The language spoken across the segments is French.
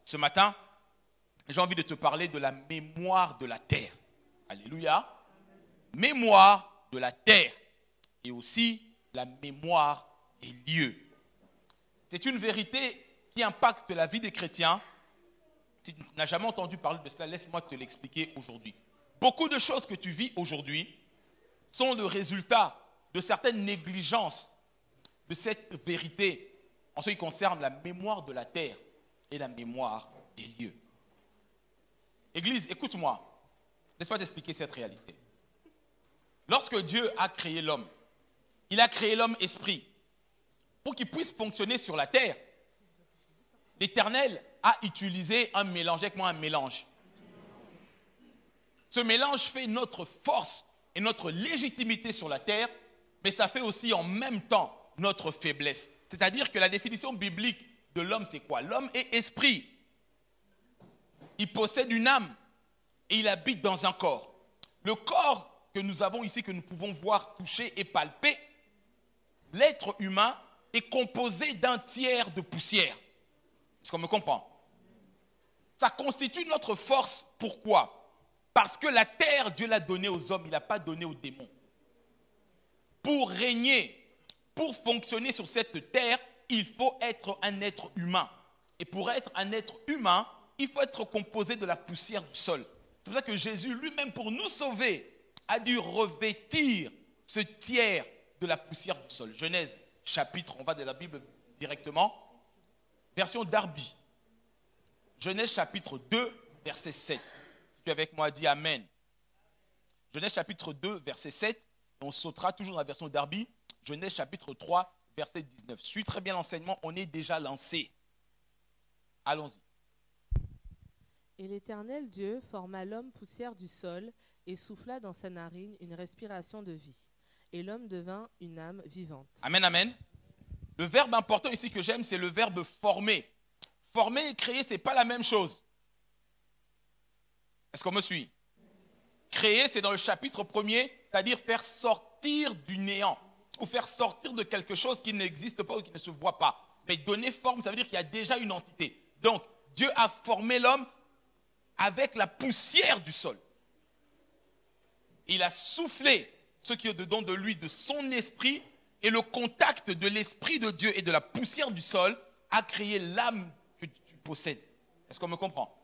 Ce matin, j'ai envie de te parler de la mémoire de la terre. Alléluia. Mémoire de la terre et aussi la mémoire des lieux. C'est une vérité qui impacte la vie des chrétiens. Si tu n'as jamais entendu parler de cela, laisse-moi te l'expliquer aujourd'hui. Beaucoup de choses que tu vis aujourd'hui sont le résultat de certaines négligences de cette vérité en ce qui concerne la mémoire de la terre et la mémoire des lieux. Église, écoute-moi. Laisse-moi t'expliquer cette réalité. Lorsque Dieu a créé l'homme, il a créé l'homme esprit. Pour qu'il puisse fonctionner sur la terre, l'Éternel a utilisé un mélange. Avec moi, un mélange. Ce mélange fait notre force et notre légitimité sur la terre, mais ça fait aussi en même temps notre faiblesse. C'est-à-dire que la définition biblique de l'homme, c'est quoi? L'homme est esprit. Il possède une âme et il habite dans un corps. Le corps que nous avons ici, que nous pouvons voir, toucher et palper, l'être humain est composé d'un tiers de poussière. Est-ce qu'on me comprend? Ça constitue notre force. Pourquoi? Parce que la terre, Dieu l'a donnée aux hommes, il ne l'a pas donnée aux démons. Pour régner, pour fonctionner sur cette terre, il faut être un être humain. Et pour être un être humain, il faut être composé de la poussière du sol. C'est pour ça que Jésus lui-même, pour nous sauver, a dû revêtir ce tiers de la poussière du sol. Genèse, chapitre, on va de la Bible directement, version Darby. Genèse chapitre 2, verset 7. Si tu es avec moi, dis Amen. Genèse chapitre 2, verset 7. On sautera toujours dans la version Darby. Genèse chapitre 3, verset 19. Suis très bien l'enseignement, on est déjà lancé. Allons-y. Et l'Éternel Dieu forma l'homme poussière du sol et souffla dans sa narine une respiration de vie. Et l'homme devint une âme vivante. Amen, amen. Le verbe important ici que j'aime, c'est le verbe former. Former et créer, ce n'est pas la même chose. Est-ce qu'on me suit? Créer, c'est dans le chapitre 1er, c'est-à-dire faire sortir du néant ou faire sortir de quelque chose qui n'existe pas ou qui ne se voit pas. Mais donner forme, ça veut dire qu'il y a déjà une entité. Donc, Dieu a formé l'homme avec la poussière du sol. Il a soufflé ce qui est dedans de lui, de son esprit, et le contact de l'esprit de Dieu et de la poussière du sol a créé l'âme que tu possèdes. Est-ce qu'on me comprend?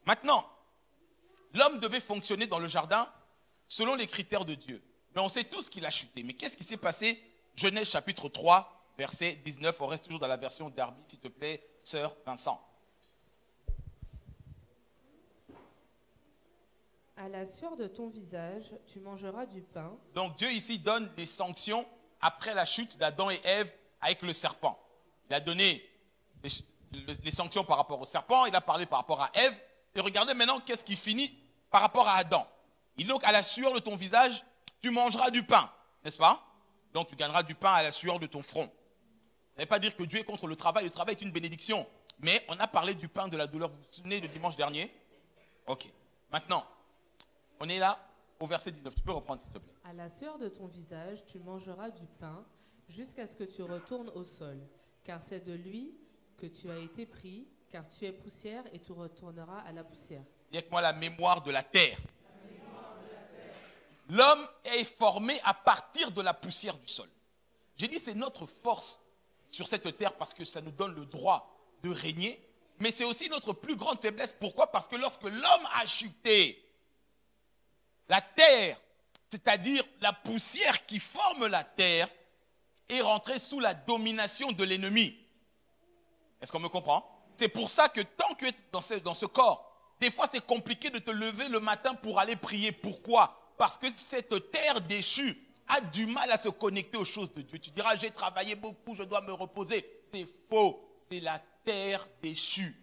Maintenant, l'homme devait fonctionner dans le jardin selon les critères de Dieu. Mais on sait tous qu'il a chuté. Mais qu'est-ce qui s'est passé? Genèse chapitre 3, verset 19. On reste toujours dans la version Darby, s'il te plaît, sœur Vincent. À la sueur de ton visage, tu mangeras du pain. Donc Dieu ici donne des sanctions après la chute d'Adam et Ève avec le serpent. Il a donné les sanctions par rapport au serpent, il a parlé par rapport à Ève. Et regardez maintenant qu'est-ce qui finit par rapport à Adam. Il dit donc à la sueur de ton visage, tu mangeras du pain, n'est-ce pas? Donc tu gagneras du pain à la sueur de ton front. Ça ne veut pas dire que Dieu est contre le travail est une bénédiction. Mais on a parlé du pain de la douleur, vous vous souvenez de dimanche dernier? Ok, maintenant, on est là au verset 19, tu peux reprendre s'il te plaît. À la sueur de ton visage, tu mangeras du pain jusqu'à ce que tu retournes au sol, car c'est de lui que tu as été pris, car tu es poussière et tu retourneras à la poussière. Dis avec moi la mémoire de la terre. L'homme est formé à partir de la poussière du sol. J'ai dit c'est notre force sur cette terre parce que ça nous donne le droit de régner, mais c'est aussi notre plus grande faiblesse. Pourquoi? Parce que lorsque l'homme a chuté, la terre, c'est-à-dire la poussière qui forme la terre, est rentrée sous la domination de l'ennemi. Est-ce qu'on me comprend? C'est pour ça que tant que tu es dans ce corps, des fois c'est compliqué de te lever le matin pour aller prier. Pourquoi? Parce que cette terre déchue a du mal à se connecter aux choses de Dieu. Tu diras, j'ai travaillé beaucoup, je dois me reposer. C'est faux, c'est la terre déchue.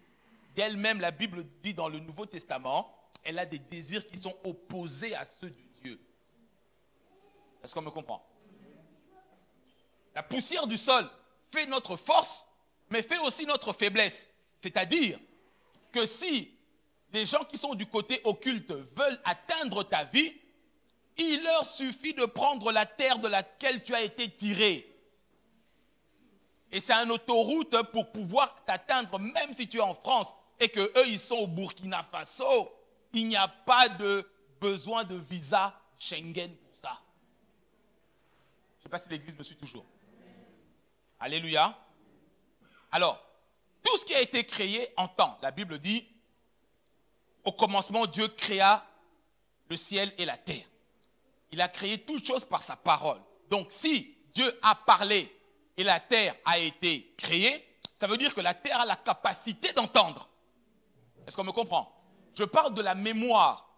D'elle-même, la Bible dit dans le Nouveau Testament, elle a des désirs qui sont opposés à ceux de Dieu. Est-ce qu'on me comprend? La poussière du sol fait notre force, mais fait aussi notre faiblesse. C'est-à-dire que si les gens qui sont du côté occulte veulent atteindre ta vie, il leur suffit de prendre la terre de laquelle tu as été tiré. Et c'est une autoroute pour pouvoir t'atteindre, même si tu es en France et qu'eux, ils sont au Burkina Faso. Il n'y a pas de besoin de visa Schengen pour ça. Je ne sais pas si l'église me suit toujours. Alléluia. Alors, tout ce qui a été créé en temps, la Bible dit, au commencement, Dieu créa le ciel et la terre. Il a créé toutes choses par sa parole. Donc, si Dieu a parlé et la terre a été créée, ça veut dire que la terre a la capacité d'entendre. Est-ce qu'on me comprend? Je parle de la mémoire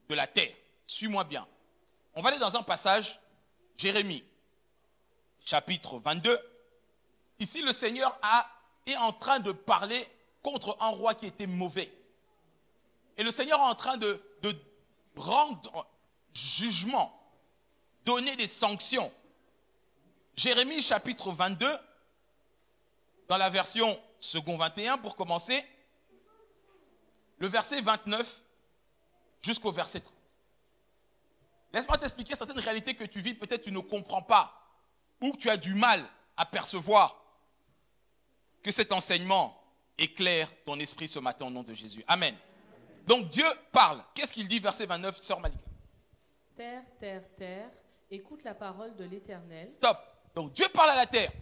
de la terre. Suis-moi bien. On va aller dans un passage, Jérémie, chapitre 22. Ici, le Seigneur est en train de parler contre un roi qui était mauvais. Et le Seigneur est en train de rendre jugement, donner des sanctions. Jérémie chapitre 22, dans la version second 21 pour commencer, le verset 29 jusqu'au verset 30. Laisse-moi t'expliquer certaines réalités que tu vis, peut-être tu ne comprends pas ou que tu as du mal à percevoir. Que cet enseignement éclaire ton esprit ce matin au nom de Jésus. Amen. Donc Dieu parle. Qu'est-ce qu'il dit, verset 29, sœur Malika? Terre, terre, terre, écoute la parole de l'Éternel. Stop. Donc Dieu parle à la terre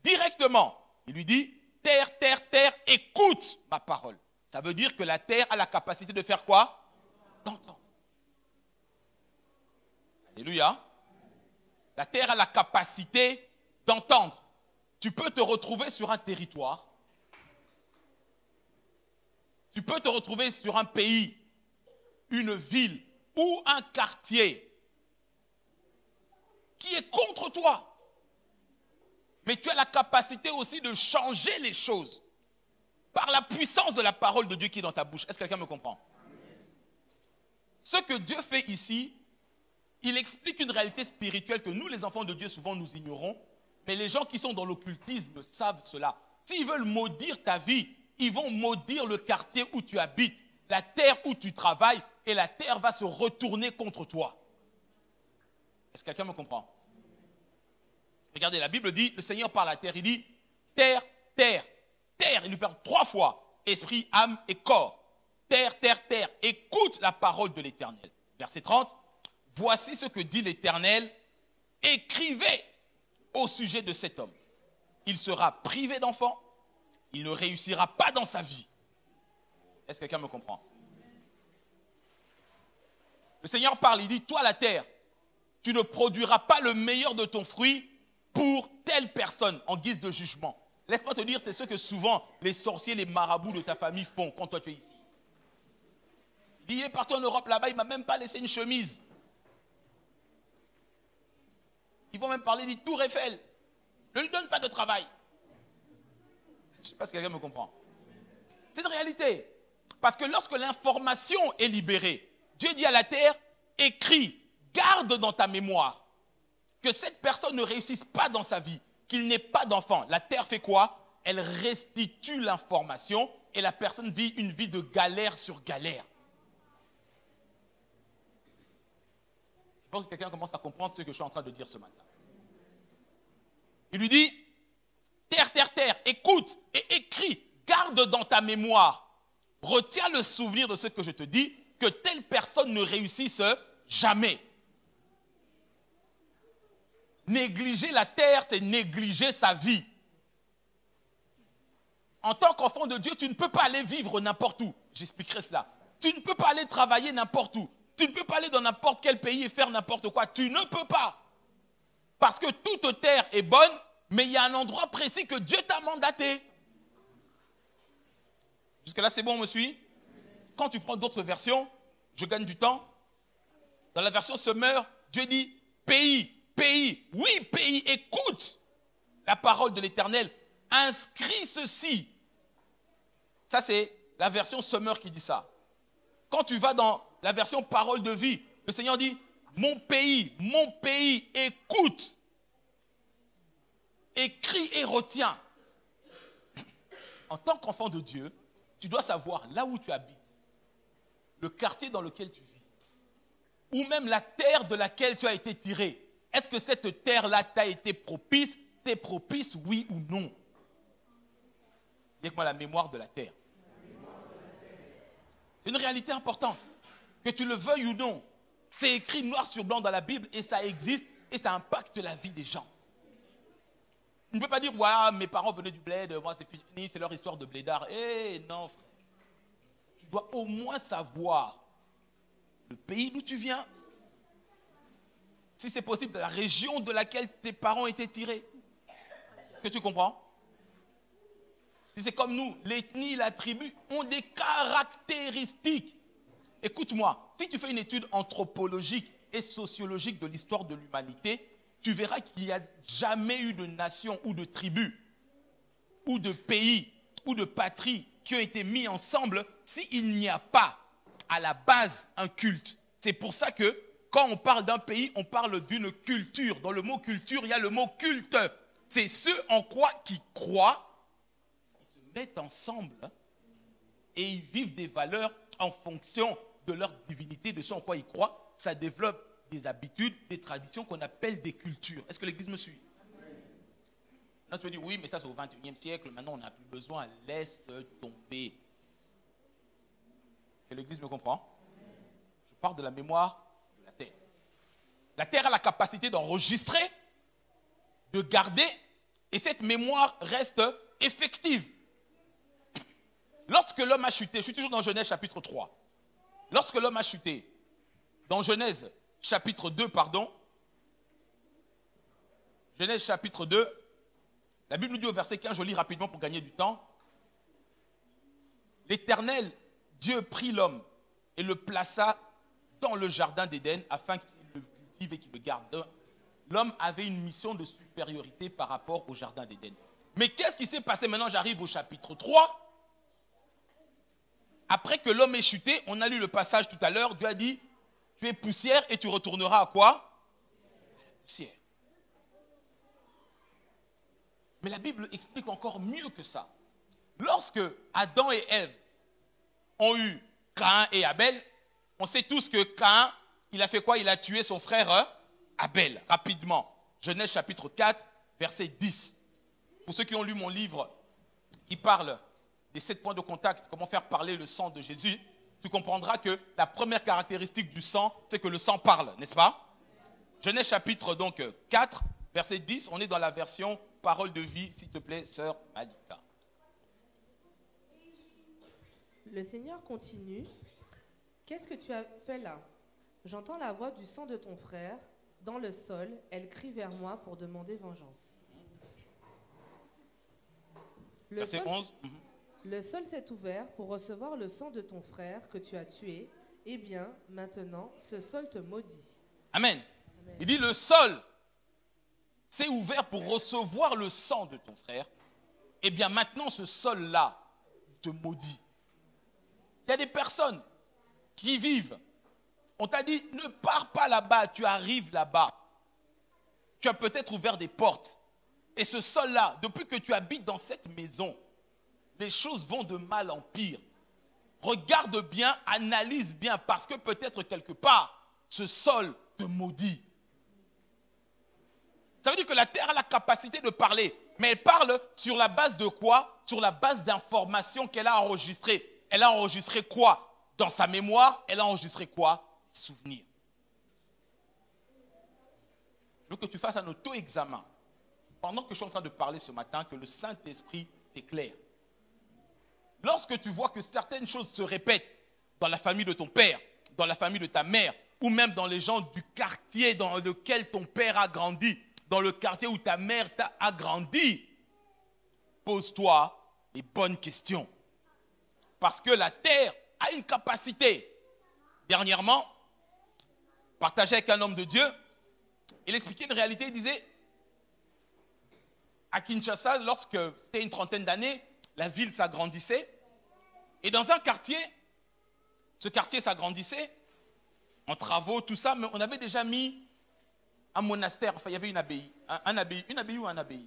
directement. Il lui dit, terre, terre, terre, écoute ma parole. Ça veut dire que la terre a la capacité de faire quoi? D'entendre. Alléluia. La terre a la capacité d'entendre. Tu peux te retrouver sur un territoire. Tu peux te retrouver sur un pays, une ville ou un quartier qui est contre toi. Mais tu as la capacité aussi de changer les choses par la puissance de la parole de Dieu qui est dans ta bouche. Est-ce que quelqu'un me comprend? Ce que Dieu fait ici, il explique une réalité spirituelle que nous, les enfants de Dieu, souvent nous ignorons. Mais les gens qui sont dans l'occultisme savent cela. S'ils veulent maudire ta vie, ils vont maudire le quartier où tu habites, la terre où tu travailles, et la terre va se retourner contre toi. Est-ce que quelqu'un me comprend? Regardez, la Bible dit, le Seigneur parle à la terre, il dit, terre, terre, terre. Il lui parle 3 fois, esprit, âme et corps. Terre, terre, terre, écoute la parole de l'Éternel. Verset 30, voici ce que dit l'Éternel, écrivez au sujet de cet homme. Il sera privé d'enfants, il ne réussira pas dans sa vie. Est-ce que quelqu'un me comprend? Le Seigneur parle, il dit, toi la terre, tu ne produiras pas le meilleur de ton fruit pour telle personne en guise de jugement. Laisse-moi te dire, c'est ce que souvent les sorciers, les marabouts de ta famille font quand toi tu es ici. Il est parti en Europe là-bas, il ne m'a même pas laissé une chemise. Ils vont même parler du Tour Eiffel. Ne lui donne pas de travail. Je ne sais pas si quelqu'un me comprend. C'est une réalité. Parce que lorsque l'information est libérée, Dieu dit à la terre, écris, garde dans ta mémoire que cette personne ne réussisse pas dans sa vie, qu'il n'ait pas d'enfant. La terre fait quoi? Elle restitue l'information et la personne vit une vie de galère sur galère. Je pense que quelqu'un commence à comprendre ce que je suis en train de dire ce matin. Il lui dit, terre, terre, terre, écoute et écris, garde dans ta mémoire, retiens le souvenir de ce que je te dis, que telle personne ne réussisse jamais. Négliger la terre, c'est négliger sa vie. En tant qu'enfant de Dieu, tu ne peux pas aller vivre n'importe où. J'expliquerai cela. Tu ne peux pas aller travailler n'importe où. Tu ne peux pas aller dans n'importe quel pays et faire n'importe quoi. Tu ne peux pas. Parce que toute terre est bonne, mais il y a un endroit précis que Dieu t'a mandaté. Jusque-là, c'est bon, on me suit? Quand tu prends d'autres versions, je gagne du temps. Dans la version Summer, Dieu dit, pays, pays, oui, pays, écoute la parole de l'Éternel. Inscris ceci. Ça, c'est la version Summer qui dit ça. Quand tu vas dans la version parole de vie, le Seigneur dit, mon pays, écoute. Écris et retiens. En tant qu'enfant de Dieu, tu dois savoir là où tu habites, le quartier dans lequel tu vis, ou même la terre de laquelle tu as été tiré. Est-ce que cette terre-là t'a été propice? T'es propice, oui ou non? Dites-moi la mémoire de la terre. C'est une réalité importante. Que tu le veuilles ou non, c'est écrit noir sur blanc dans la Bible et ça existe et ça impacte la vie des gens. Tu ne peux pas dire, voilà, mes parents venaient du bled, moi c'est fini, c'est leur histoire de blédard. Eh non, frère. Tu dois au moins savoir le pays d'où tu viens. Si c'est possible, la région de laquelle tes parents étaient tirés. Est-ce que tu comprends? Si c'est comme nous, l'ethnie, la tribu ont des caractéristiques. Écoute-moi, si tu fais une étude anthropologique et sociologique de l'histoire de l'humanité, tu verras qu'il n'y a jamais eu de nation ou de tribu, ou de pays, ou de patrie qui ont été mis ensemble s'il n'y a pas à la base un culte. C'est pour ça que quand on parle d'un pays, on parle d'une culture. Dans le mot culture, il y a le mot culte. C'est ceux en quoi qui croient, ils se mettent ensemble et ils vivent des valeurs en fonction de leur divinité, de ce en quoi ils croient. Ça développe des habitudes, des traditions qu'on appelle des cultures. Est-ce que l'Église me suit? Là, tu peux dire, oui, mais ça c'est au XXIe siècle, maintenant on n'a plus besoin, laisse tomber. Est-ce que l'Église me comprend? Je parle de la mémoire de la terre. La terre a la capacité d'enregistrer, de garder, et cette mémoire reste effective. Lorsque l'homme a chuté, je suis toujours dans Genèse chapitre 3, lorsque l'homme a chuté, dans Genèse chapitre 2, Genèse chapitre 2, la Bible nous dit au verset 15, je lis rapidement pour gagner du temps. L'Éternel, Dieu prit l'homme et le plaça dans le jardin d'Éden afin qu'il le cultive et qu'il le garde. L'homme avait une mission de supériorité par rapport au jardin d'Éden. Mais qu'est-ce qui s'est passé? Maintenant, j'arrive au chapitre 3. Après que l'homme ait chuté, on a lu le passage tout à l'heure, Dieu a dit, tu es poussière et tu retourneras à quoi? Poussière. Mais la Bible explique encore mieux que ça. Lorsque Adam et Ève ont eu Caïn et Abel, on sait tous que Caïn, il a fait quoi? Il a tué son frère Abel, rapidement. Genèse chapitre 4, verset 10. Pour ceux qui ont lu mon livre qui parle des 7 points de contact, comment faire parler le sang de Jésus, tu comprendras que la première caractéristique du sang, c'est que le sang parle, n'est-ce pas? Genèse chapitre donc 4, verset 10, on est dans la version parole de vie, s'il te plaît, sœur Malika. Le Seigneur continue. Qu'est-ce que tu as fait là? J'entends la voix du sang de ton frère dans le sol. Elle crie vers moi pour demander vengeance. Verset 11. Le sol s'est ouvert pour recevoir le sang de ton frère que tu as tué. Eh bien, maintenant, ce sol te maudit. Amen. Amen. Il dit le sol s'est ouvert pour recevoir le sang de ton frère. Eh bien, maintenant, ce sol-là te maudit. Il y a des personnes qui vivent. On t'a dit, ne pars pas là-bas, tu arrives là-bas. Tu as peut-être ouvert des portes. Et ce sol-là, depuis que tu habites dans cette maison, les choses vont de mal en pire. Regarde bien, analyse bien, parce que peut-être quelque part, ce sol te maudit. Ça veut dire que la terre a la capacité de parler, mais elle parle sur la base de quoi? Sur la base d'informations qu'elle a enregistrées. Elle a enregistré quoi? Dans sa mémoire, elle a enregistré quoi? Souvenirs. Je veux que tu fasses un auto-examen. Pendant que je suis en train de parler ce matin, que le Saint-Esprit t'éclaire. Lorsque tu vois que certaines choses se répètent dans la famille de ton père, dans la famille de ta mère, ou même dans les gens du quartier dans lequel ton père a grandi, dans le quartier où ta mère a grandi, pose-toi les bonnes questions. Parce que la terre a une capacité. Dernièrement, partagé avec un homme de Dieu, il expliquait une réalité, il disait, à Kinshasa, lorsque c'était une trentaine d'années, la ville s'agrandissait. Et dans un quartier, ce quartier s'agrandissait, en travaux, tout ça, mais on avait déjà mis un monastère, enfin il y avait une abbaye. Une abbaye ou un abbaye?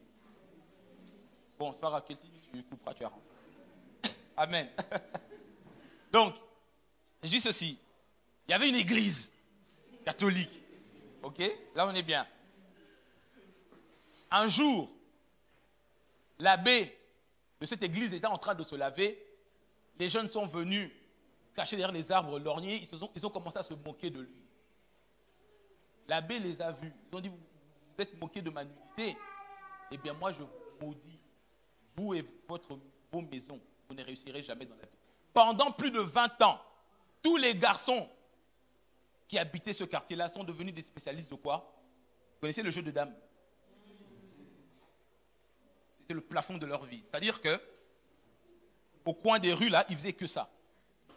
Bon, c'est pas grave, tu couperas, tu arranges. Amen. Donc, je dis ceci, il y avait une église catholique. Ok? Là on est bien. Un jour, l'abbé de cette église était en train de se laver. Les jeunes sont venus cacher derrière les arbres lorgnés. Ils ont commencé à se moquer de lui. L'abbé les a vus. Ils ont dit, vous êtes moqués de ma nudité. Eh bien, moi, je vous maudis. Vous et vos maisons, vous ne réussirez jamais dans la vie. Pendant plus de 20 ans, tous les garçons qui habitaient ce quartier-là sont devenus des spécialistes de quoi? Vous connaissez le jeu de dames? C'était le plafond de leur vie. C'est-à-dire que au coin des rues, là, ils faisaient que ça.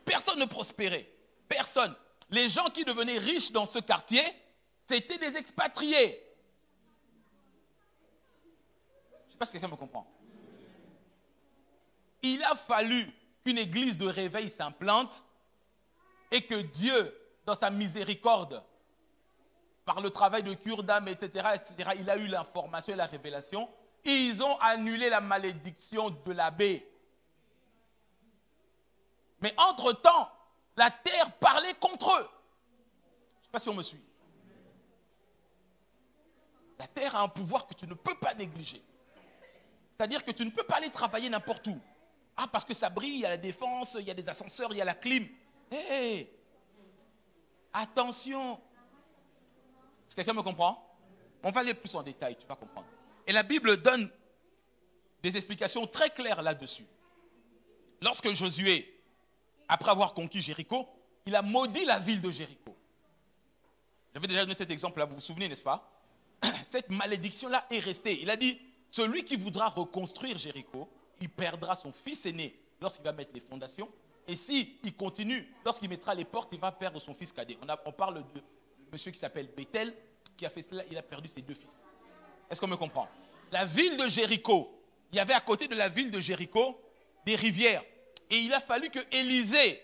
Personne ne prospérait. Personne. Les gens qui devenaient riches dans ce quartier, c'était des expatriés. Je ne sais pas si quelqu'un me comprend. Il a fallu qu'une église de réveil s'implante et que Dieu, dans sa miséricorde, par le travail de cure d'âme, etc., il a eu l'information et la révélation. Ils ont annulé la malédiction de l'abbé. Mais entre-temps, la terre parlait contre eux. Je ne sais pas si on me suit. La terre a un pouvoir que tu ne peux pas négliger. C'est-à-dire que tu ne peux pas aller travailler n'importe où. Ah, parce que ça brille, il y a la défense, il y a des ascenseurs, il y a la clim. Hé, attention. Est-ce que quelqu'un me comprend? On va aller plus en détail, tu vas comprendre. Et la Bible donne des explications très claires là-dessus. Lorsque Josué, après avoir conquis Jéricho, il a maudit la ville de Jéricho. J'avais déjà donné cet exemple-là, vous vous souvenez, n'est-ce pas? Cette malédiction-là est restée. Il a dit, celui qui voudra reconstruire Jéricho, il perdra son fils aîné lorsqu'il va mettre les fondations. Et s'il continue, lorsqu'il mettra les portes, il va perdre son fils cadet. On parle de monsieur qui s'appelle Bethel, qui a fait cela, il a perdu ses 2 fils. Est-ce qu'on me comprend? La ville de Jéricho, il y avait à côté de la ville de Jéricho des rivières. Et il a fallu que Élisée,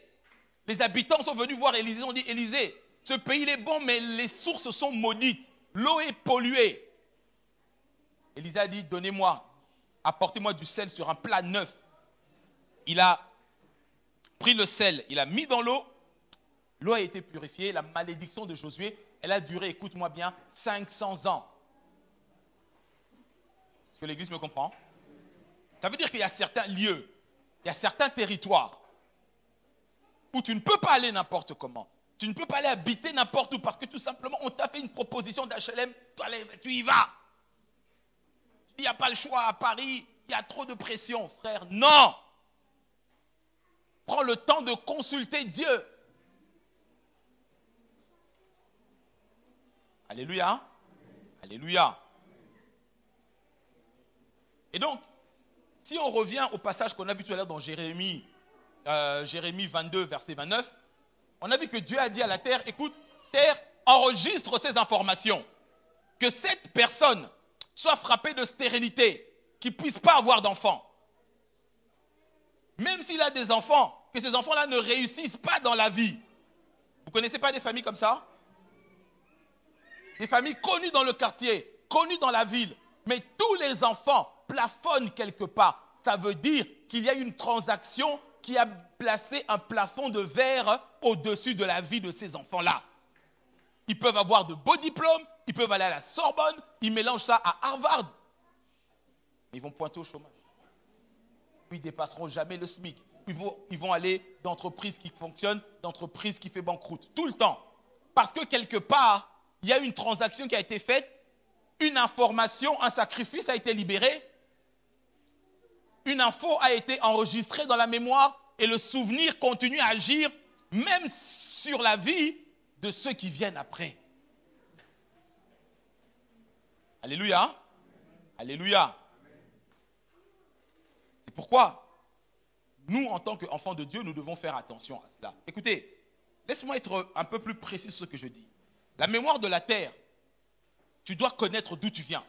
les habitants sont venus voir Élisée, ont dit, Élisée, ce pays il est bon, mais les sources sont maudites. L'eau est polluée. Élisée a dit, donnez-moi, apportez-moi du sel sur un plat neuf. Il a pris le sel, il a mis dans l'eau. L'eau a été purifiée. La malédiction de Josué, elle a duré, écoute-moi bien, 500 ans. Est-ce que l'Église me comprend? Ça veut dire qu'il y a certains lieux, il y a certains territoires où tu ne peux pas aller n'importe comment. Tu ne peux pas aller habiter n'importe où parce que tout simplement, on t'a fait une proposition d'HLM, tu y vas. Il n'y a pas le choix à Paris, il y a trop de pression, frère. Non! Prends le temps de consulter Dieu. Alléluia. Alléluia. Et donc, si on revient au passage qu'on a vu tout à l'heure dans Jérémie 22, verset 29, on a vu que Dieu a dit à la terre, écoute, terre, enregistre ces informations. Que cette personne soit frappée de stérilité, qu'il ne puisse pas avoir d'enfants. Même s'il a des enfants, que ces enfants-là ne réussissent pas dans la vie. Vous ne connaissez pas des familles comme ça? Des familles connues dans le quartier, connues dans la ville, mais tous les enfants plafonnent quelque part. Ça veut dire qu'il y a une transaction qui a placé un plafond de verre au-dessus de la vie de ces enfants-là. Ils peuvent avoir de beaux diplômes, ils peuvent aller à la Sorbonne, ils mélangent ça à Harvard. Mais ils vont pointer au chômage. Ils ne dépasseront jamais le SMIC. Ils vont aller d'entreprises qui fonctionnent, d'entreprises qui font banqueroute, tout le temps. Parce que quelque part, il y a une transaction qui a été faite, une information, un sacrifice a été libéré, une info a été enregistrée dans la mémoire et le souvenir continue à agir même sur la vie de ceux qui viennent après. Alléluia. Alléluia. C'est pourquoi nous, en tant qu'enfants de Dieu, nous devons faire attention à cela. Écoutez, laisse-moi être un peu plus précis sur ce que je dis. La mémoire de la terre, tu dois connaître d'où tu viens.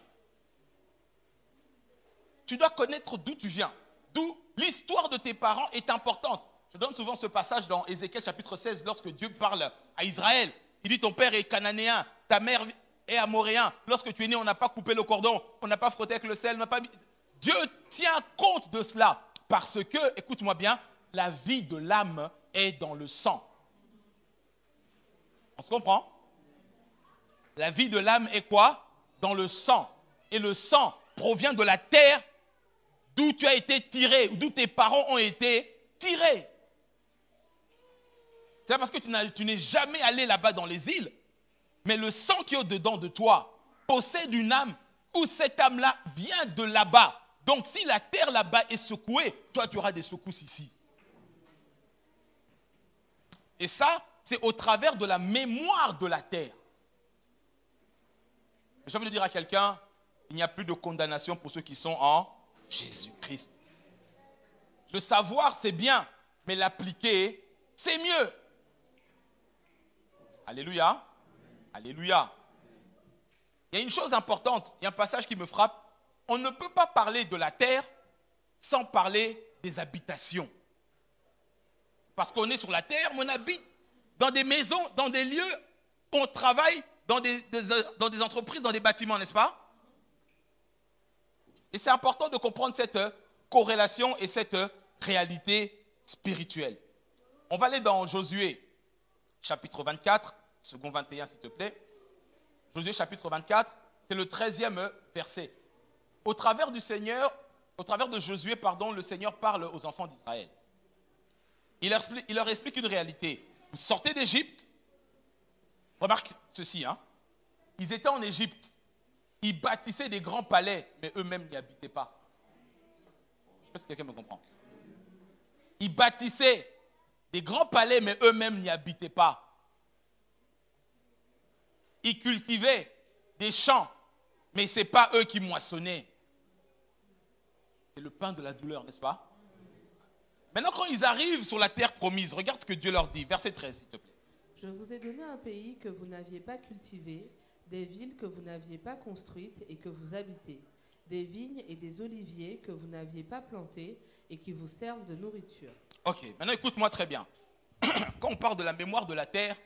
Tu dois connaître d'où tu viens. D'où l'histoire de tes parents est importante. Je donne souvent ce passage dans Ézéchiel chapitre 16, lorsque Dieu parle à Israël. Il dit, ton père est cananéen, ta mère est amoréen. Lorsque tu es né, on n'a pas coupé le cordon, on n'a pas frotté avec le sel, on n'a pas... Dieu tient compte de cela. Parce que, écoute-moi bien, la vie de l'âme est dans le sang. On se comprend? La vie de l'âme est quoi? Dans le sang. Et le sang provient de la terre d'où tu as été tiré, d'où tes parents ont été tirés. C'est pas parce que tu n'es jamais allé là-bas dans les îles, mais le sang qui est au-dedans de toi possède une âme où cette âme-là vient de là-bas. Donc si la terre là-bas est secouée, toi tu auras des secousses ici. Et ça, c'est au travers de la mémoire de la terre. J'ai envie de dire à quelqu'un, il n'y a plus de condamnation pour ceux qui sont en Jésus-Christ. Le savoir, c'est bien, mais l'appliquer, c'est mieux. Alléluia. Alléluia. Il y a une chose importante, il y a un passage qui me frappe. On ne peut pas parler de la terre sans parler des habitations. Parce qu'on est sur la terre, mais on habite dans des maisons, dans des lieux, on travaille dans des entreprises, dans des bâtiments, n'est-ce pas? Et c'est important de comprendre cette corrélation et cette réalité spirituelle. On va aller dans Josué, chapitre 24, second 21, s'il te plaît. Josué, chapitre 24, c'est le 13e verset. Au travers du Seigneur, au travers de Josué, le Seigneur parle aux enfants d'Israël. Il leur explique une réalité. Vous sortez d'Égypte. Remarque ceci, hein. Ils étaient en Égypte. Ils bâtissaient des grands palais, mais eux-mêmes n'y habitaient pas. Je ne sais pas si quelqu'un me comprend. Ils bâtissaient des grands palais, mais eux-mêmes n'y habitaient pas. Ils cultivaient des champs, mais ce n'est pas eux qui moissonnaient. C'est le pain de la douleur, n'est-ce pas? Maintenant, quand ils arrivent sur la terre promise, regarde ce que Dieu leur dit. Verset 13, s'il te plaît. Je vous ai donné un pays que vous n'aviez pas cultivé, des villes que vous n'aviez pas construites et que vous habitez, des vignes et des oliviers que vous n'aviez pas plantés et qui vous servent de nourriture. Ok, maintenant écoute-moi très bien. Quand on parle de la mémoire de la terre,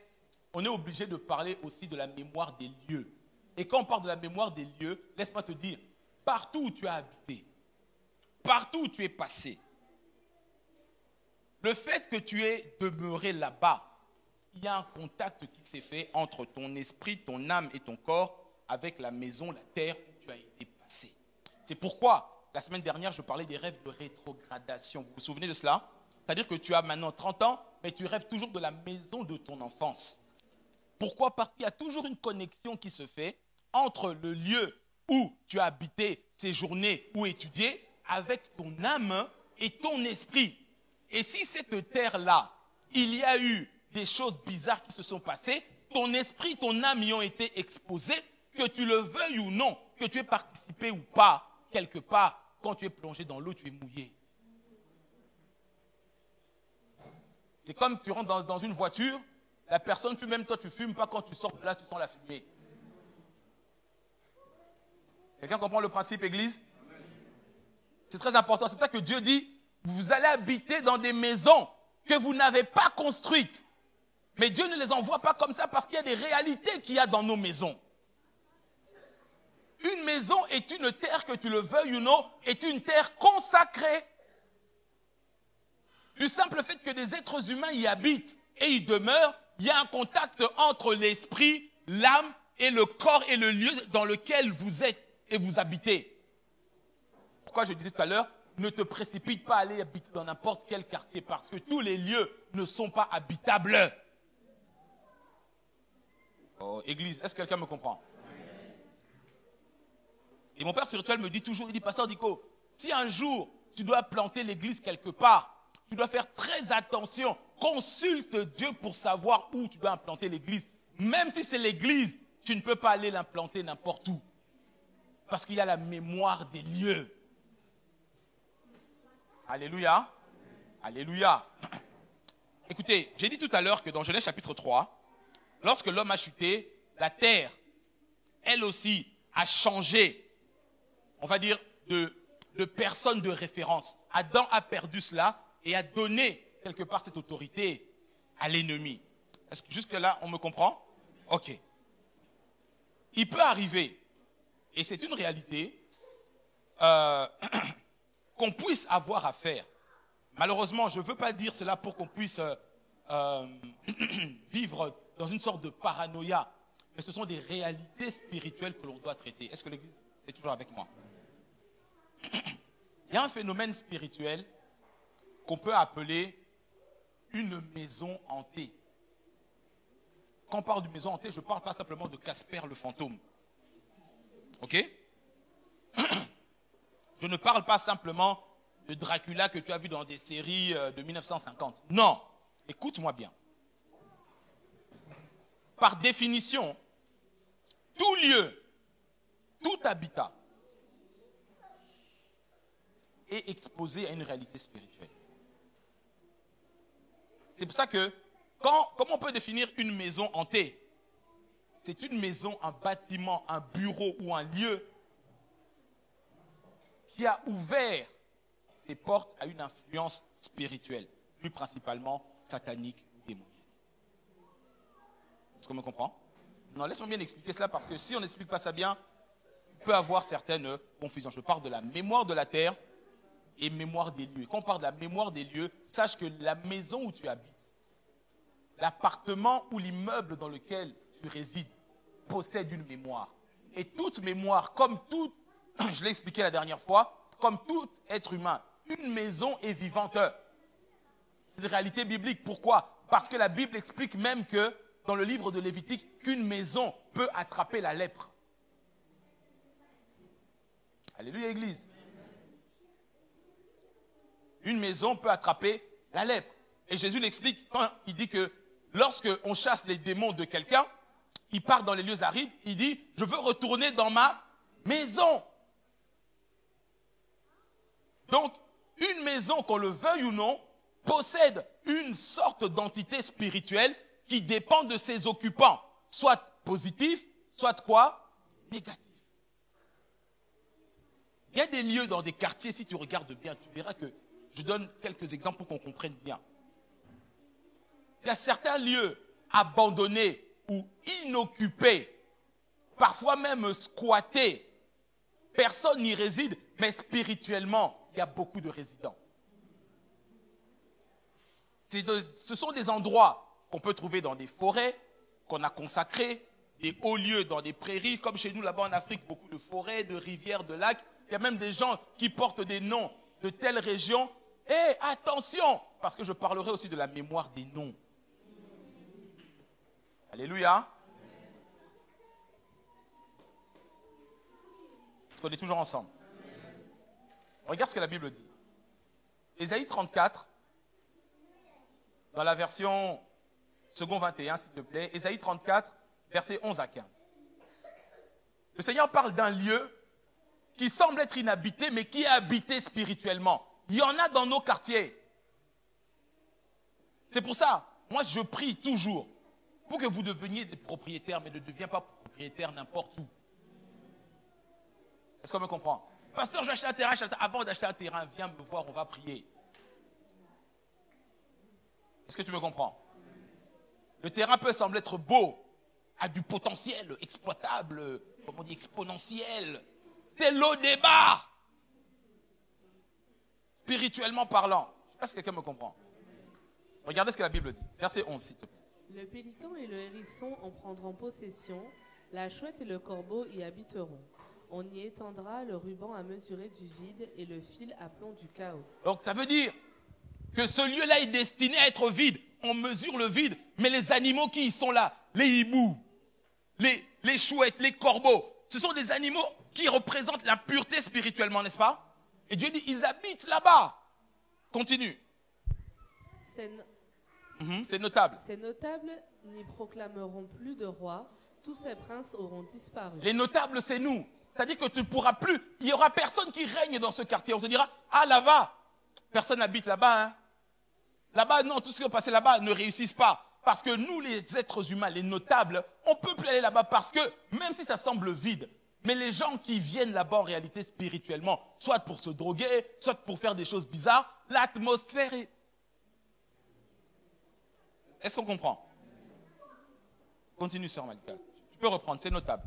on est obligé de parler aussi de la mémoire des lieux. Et quand on parle de la mémoire des lieux, laisse-moi te dire, partout où tu as habité, partout où tu es passé, le fait que tu aies demeuré là-bas, il y a un contact qui s'est fait entre ton esprit, ton âme et ton corps avec la maison, la terre où tu as été passé. C'est pourquoi, la semaine dernière, je parlais des rêves de rétrogradation. Vous vous souvenez de cela? C'est-à-dire que tu as maintenant 30 ans, mais tu rêves toujours de la maison de ton enfance. Pourquoi? Parce qu'il y a toujours une connexion qui se fait entre le lieu où tu as habité, séjourné ou étudié, avec ton âme et ton esprit. Et si cette terre-là, il y a eu des choses bizarres qui se sont passées, ton esprit, ton âme y ont été exposés, que tu le veuilles ou non, que tu aies participé ou pas, quelque part, quand tu es plongé dans l'eau, tu es mouillé. C'est comme tu rentres dans une voiture, la personne fume, même toi tu fumes pas, quand tu sors de là, tu sens la fumée. Quelqu'un comprend le principe, Église? C'est très important. C'est pour ça que Dieu dit, vous allez habiter dans des maisons que vous n'avez pas construites. Mais Dieu ne les envoie pas comme ça parce qu'il y a des réalités qu'il y a dans nos maisons. Une maison est une terre, que tu le veuilles ou non, est une terre consacrée. Du simple fait que des êtres humains y habitent et y demeurent, il y a un contact entre l'esprit, l'âme et le corps et le lieu dans lequel vous êtes et vous habitez. C'est pourquoi je disais tout à l'heure, ne te précipite pas à aller habiter dans n'importe quel quartier parce que tous les lieux ne sont pas habitables. Oh, Église, est-ce que quelqu'un me comprend? Et mon père spirituel me dit toujours, il dit, Pasteur Diko, si un jour tu dois planter l'église quelque part, tu dois faire très attention, consulte Dieu pour savoir où tu dois implanter l'église. Même si c'est l'église, tu ne peux pas aller l'implanter n'importe où. Parce qu'il y a la mémoire des lieux. Alléluia. Alléluia. Écoutez, j'ai dit tout à l'heure que dans Genèse chapitre 3, lorsque l'homme a chuté, la terre, elle aussi, a changé, on va dire, de personne de référence. Adam a perdu cela et a donné, quelque part, cette autorité à l'ennemi. Est-ce que jusque-là, on me comprend? Ok. Il peut arriver, et c'est une réalité, qu'on puisse avoir affaire. Malheureusement, je ne veux pas dire cela pour qu'on puisse vivre dans une sorte de paranoïa, mais ce sont des réalités spirituelles que l'on doit traiter. Est-ce que l'Église est toujours avec moi? Il y a un phénomène spirituel qu'on peut appeler une maison hantée. Quand on parle de maison hantée, je ne parle pas simplement de Casper le fantôme. Ok? Je ne parle pas simplement de Dracula que tu as vu dans des séries de 1950. Non, écoute-moi bien. Par définition, tout lieu, tout habitat est exposé à une réalité spirituelle. C'est pour ça que, comment on peut définir une maison hantée? C'est une maison, un bâtiment, un bureau ou un lieu qui a ouvert ses portes à une influence spirituelle, plus principalement satanique ou démoniaque. Est-ce qu'on me comprend? Non, laisse-moi bien expliquer cela parce que si on n'explique pas ça bien, il peut y avoir certaines confusions. Je parle de la mémoire de la terre et mémoire des lieux. Quand on parle de la mémoire des lieux, sache que la maison où tu habites, l'appartement ou l'immeuble dans lequel tu résides possède une mémoire. Et toute mémoire, comme toute, je l'ai expliqué la dernière fois, comme tout être humain, une maison est vivante. C'est une réalité biblique. Pourquoi? Parce que la Bible explique même que dans le livre de Lévitique, qu'une maison peut attraper la lèpre. Alléluia, Église. Une maison peut attraper la lèpre. Et Jésus l'explique quand il dit que lorsque on chasse les démons de quelqu'un, il part dans les lieux arides, il dit « Je veux retourner dans ma maison ». Donc, une maison, qu'on le veuille ou non, possède une sorte d'entité spirituelle qui dépend de ses occupants, soit positif, soit quoi? Négatif. Il y a des lieux dans des quartiers, si tu regardes bien, tu verras que, je donne quelques exemples pour qu'on comprenne bien. Il y a certains lieux abandonnés ou inoccupés, parfois même squattés. Personne n'y réside, mais spirituellement, il y a beaucoup de résidents. Ce sont des endroits qu'on peut trouver dans des forêts, qu'on a consacrés, des hauts lieux dans des prairies, comme chez nous là-bas en Afrique, beaucoup de forêts, de rivières, de lacs. Il y a même des gens qui portent des noms de telles régions. Et attention, parce que je parlerai aussi de la mémoire des noms. Alléluia. Est-ce qu'on est toujours ensemble? Regarde ce que la Bible dit. Ésaïe 34, dans la version second 21, s'il te plaît. Ésaïe 34, versets 11 à 15. Le Seigneur parle d'un lieu qui semble être inhabité, mais qui est habité spirituellement. Il y en a dans nos quartiers. C'est pour ça, moi je prie toujours pour que vous deveniez des propriétaires, mais ne deviens pas propriétaire n'importe où. Est-ce qu'on me comprend? Pasteur, je vais acheter un terrain, avant d'acheter un terrain, viens me voir, on va prier. Est-ce que tu me comprends? Le terrain peut sembler être beau, a du potentiel exploitable, comme on dit, exponentiel. C'est le débat. Spirituellement parlant. Je ne sais pas si quelqu'un me comprend. Regardez ce que la Bible dit. Verset 11, s'il te plaît. Le pélican et le hérisson en prendront possession, la chouette et le corbeau y habiteront. On y étendra le ruban à mesurer du vide et le fil à plomb du chaos. Donc ça veut dire que ce lieu-là est destiné à être vide. On mesure le vide, mais les animaux qui y sont là, les hiboux, les chouettes, les corbeaux, ce sont des animaux qui représentent la pureté spirituellement, n'est-ce pas? Et Dieu dit, ils habitent là-bas. Continue. C'est notable. Ces notables n'y proclameront plus de roi, tous ces princes auront disparu. Les notables, c'est nous. C'est-à-dire que tu ne pourras plus, il n'y aura personne qui règne dans ce quartier. On se dira, ah là-bas, personne n'habite là-bas. Hein. Là-bas, non, tout ce qui va passer là-bas ne réussissent pas. Parce que nous, les êtres humains, les notables, on ne peut plus aller là-bas parce que, même si ça semble vide, mais les gens qui viennent là-bas en réalité spirituellement, soit pour se droguer, soit pour faire des choses bizarres, l'atmosphère est... Est-ce qu'on comprend? Continue, sœur Malika. Tu peux reprendre, c'est notable.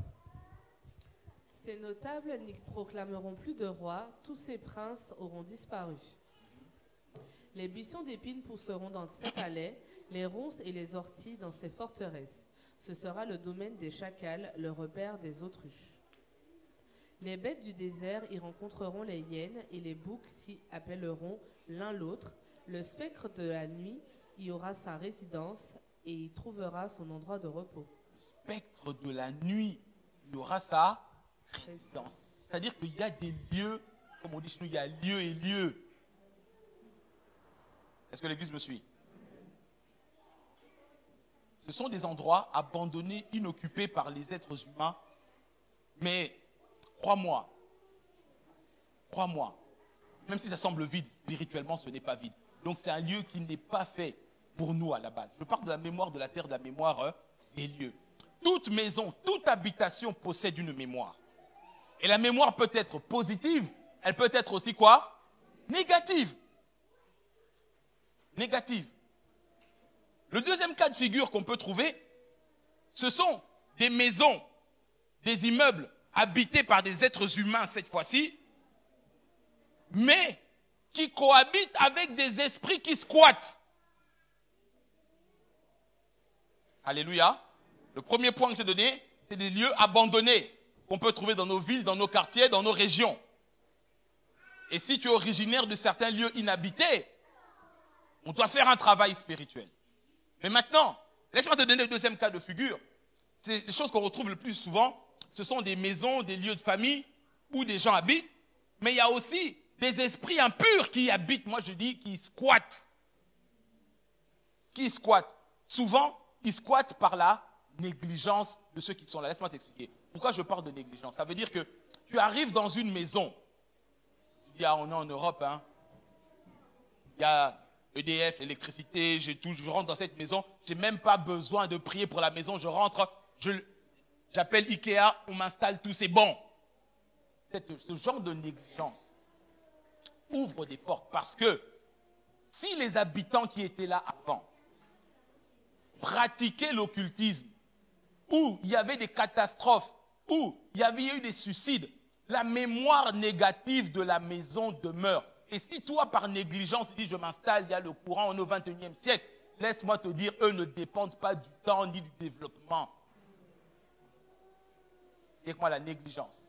Ces notables n'y proclameront plus de roi, tous ces princes auront disparu. Les buissons d'épines pousseront dans ses palais, les ronces et les orties dans ses forteresses. Ce sera le domaine des chacals, le repère des autruches. Les bêtes du désert y rencontreront les hyènes, et les boucs s'y appelleront l'un l'autre. Le spectre de la nuit y aura sa résidence, et y trouvera son endroit de repos. Le spectre de la nuit, il y aura sa résidence. C'est-à-dire qu'il y a des lieux, comme on dit chez nous, il y a lieu et lieu. Est-ce que l'Église me suit? Ce sont des endroits abandonnés, inoccupés par les êtres humains. Mais crois-moi, même si ça semble vide, spirituellement, ce n'est pas vide. Donc c'est un lieu qui n'est pas fait pour nous à la base. Je parle de la mémoire de la terre, de la mémoire des lieux. Toute maison, toute habitation possède une mémoire. Et la mémoire peut être positive, elle peut être aussi quoi? Négative. Négative. Le deuxième cas de figure qu'on peut trouver, ce sont des maisons, des immeubles habités par des êtres humains cette fois-ci, mais qui cohabitent avec des esprits qui squattent. Alléluia. Le premier point que j'ai donné, c'est des lieux abandonnés qu'on peut trouver dans nos villes, dans nos quartiers, dans nos régions. Et si tu es originaire de certains lieux inhabités, on doit faire un travail spirituel. Mais maintenant, laisse-moi te donner le deuxième cas de figure. C'est les choses qu'on retrouve le plus souvent. Ce sont des maisons, des lieux de famille où des gens habitent. Mais il y a aussi des esprits impurs qui y habitent. Moi, je dis qui squattent. Qui squattent. Souvent, ils squattent par la négligence de ceux qui sont là. Laisse-moi t'expliquer. Pourquoi je parle de négligence? Ça veut dire que tu arrives dans une maison. Tu dis, ah, on est en Europe, hein. Il y a EDF, l'électricité, je rentre dans cette maison. Je n'ai même pas besoin de prier pour la maison. Je rentre, j'appelle Ikea, on m'installe tout, c'est bon. Ce genre de négligence ouvre des portes parce que si les habitants qui étaient là avant pratiquaient l'occultisme, où il y avait des catastrophes, où il y avait eu des suicides, la mémoire négative de la maison demeure. Et si toi, par négligence, tu dis je m'installe, il y a le courant, on est au 21e siècle, laisse-moi te dire, eux ne dépendent pas du temps ni du développement. Dis-moi la négligence.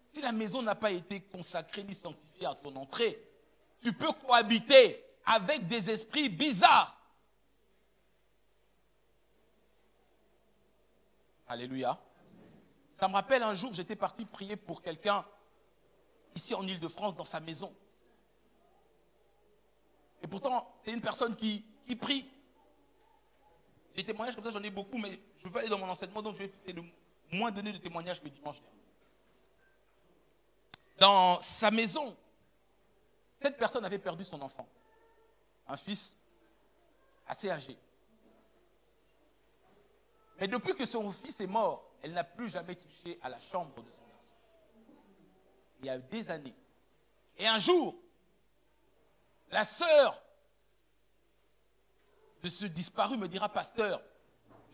Si la maison n'a pas été consacrée ni sanctifiée à ton entrée, tu peux cohabiter avec des esprits bizarres. Alléluia. Ça me rappelle un jour, j'étais parti prier pour quelqu'un ici en Île-de-France dans sa maison. Et pourtant, c'est une personne qui prie. Les témoignages comme ça, j'en ai beaucoup, mais je veux aller dans mon enseignement, donc je vais essayer de moins donner de témoignages que dimanche. Dans sa maison, cette personne avait perdu son enfant. Un fils assez âgé. Mais depuis que son fils est mort, elle n'a plus jamais touché à la chambre de son garçon. Il y a des années. Et un jour, la sœur de ce disparu me dira, pasteur,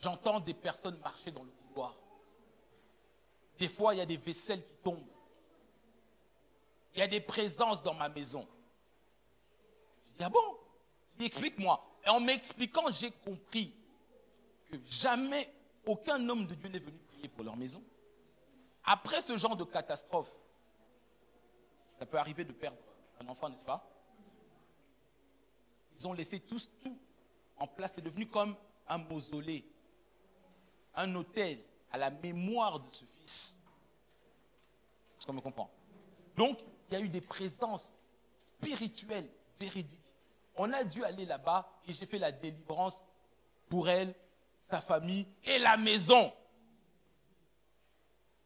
j'entends des personnes marcher dans le couloir. Des fois, il y a des vaisselles qui tombent. Il y a des présences dans ma maison. Je dis, ah bon? Je dis, explique-moi. Et en m'expliquant, j'ai compris que jamais aucun homme de Dieu n'est venu prier pour leur maison. Après ce genre de catastrophe, ça peut arriver de perdre un enfant, n'est-ce pas? Ils ont laissé tout en place. C'est devenu comme un mausolée, un autel à la mémoire de ce fils. Est-ce qu'on me comprend? Donc, il y a eu des présences spirituelles véridiques. On a dû aller là-bas et j'ai fait la délivrance pour elle, sa famille et la maison.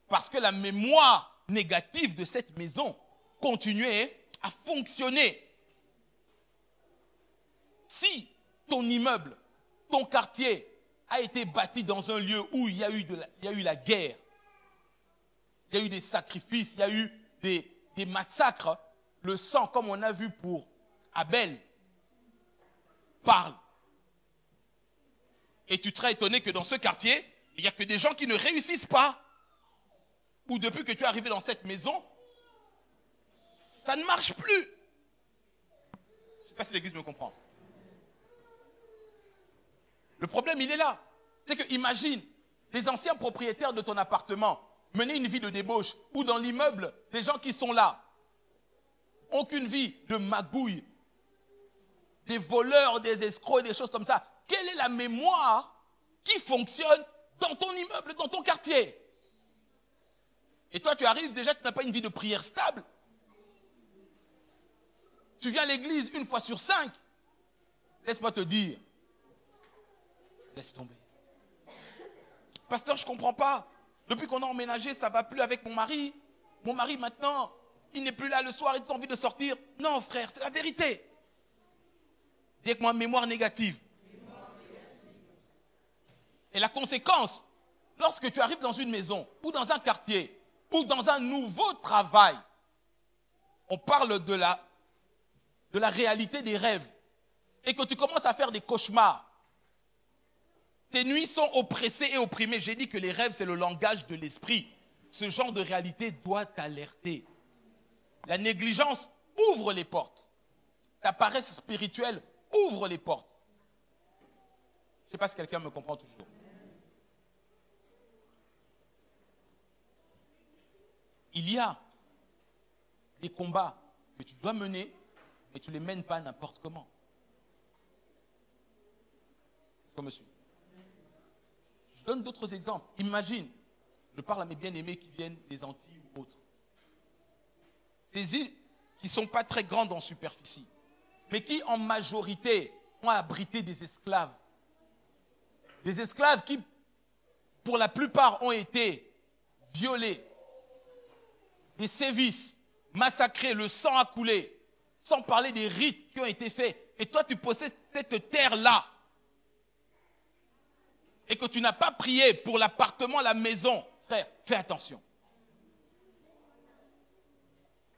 Parce que la mémoire négative de cette maison continuait à fonctionner. Si ton immeuble, ton quartier a été bâti dans un lieu où il y a eu la guerre, il y a eu des sacrifices, il y a eu des massacres, le sang, comme on a vu pour Abel, parle. Et tu seras étonné que dans ce quartier, il n'y a que des gens qui ne réussissent pas. Ou depuis que tu es arrivé dans cette maison, ça ne marche plus. Je ne sais pas si l'église me comprend. Le problème, il est là. C'est que imagine, les anciens propriétaires de ton appartement mener une vie de débauche, ou dans l'immeuble, les gens qui sont là n'ont qu'une vie de magouille, des voleurs, des escrocs, des choses comme ça. Quelle est la mémoire qui fonctionne dans ton immeuble, dans ton quartier? Et toi, tu arrives déjà, tu n'as pas une vie de prière stable. Tu viens à l'église une fois sur 5. Laisse-moi te dire. Laisse tomber. Pasteur, je ne comprends pas. Depuis qu'on a emménagé, ça ne va plus avec mon mari. Mon mari, maintenant, il n'est plus là le soir, il a envie de sortir. Non, frère, c'est la vérité. Dis avec moi, mémoire négative. Et la conséquence, lorsque tu arrives dans une maison, ou dans un quartier, ou dans un nouveau travail, on parle de la réalité des rêves, et que tu commences à faire des cauchemars. Tes nuits sont oppressées et opprimées. J'ai dit que les rêves, c'est le langage de l'esprit. Ce genre de réalité doit t'alerter. La négligence ouvre les portes. Ta paresse spirituelle ouvre les portes. Je ne sais pas si quelqu'un me comprend toujours. Il y a des combats que tu dois mener, mais tu ne les mènes pas n'importe comment. Est-ce qu'on me suit? Je donne d'autres exemples. Imagine, je parle à mes bien-aimés qui viennent des Antilles ou autres. Ces îles qui ne sont pas très grandes en superficie, mais qui en majorité ont abrité des esclaves. Des esclaves qui, pour la plupart, ont été violés, des sévices, massacrés, le sang a coulé, sans parler des rites qui ont été faits. Et toi, tu possèdes cette terre-là. Et que tu n'as pas prié pour l'appartement, la maison, frère, fais attention.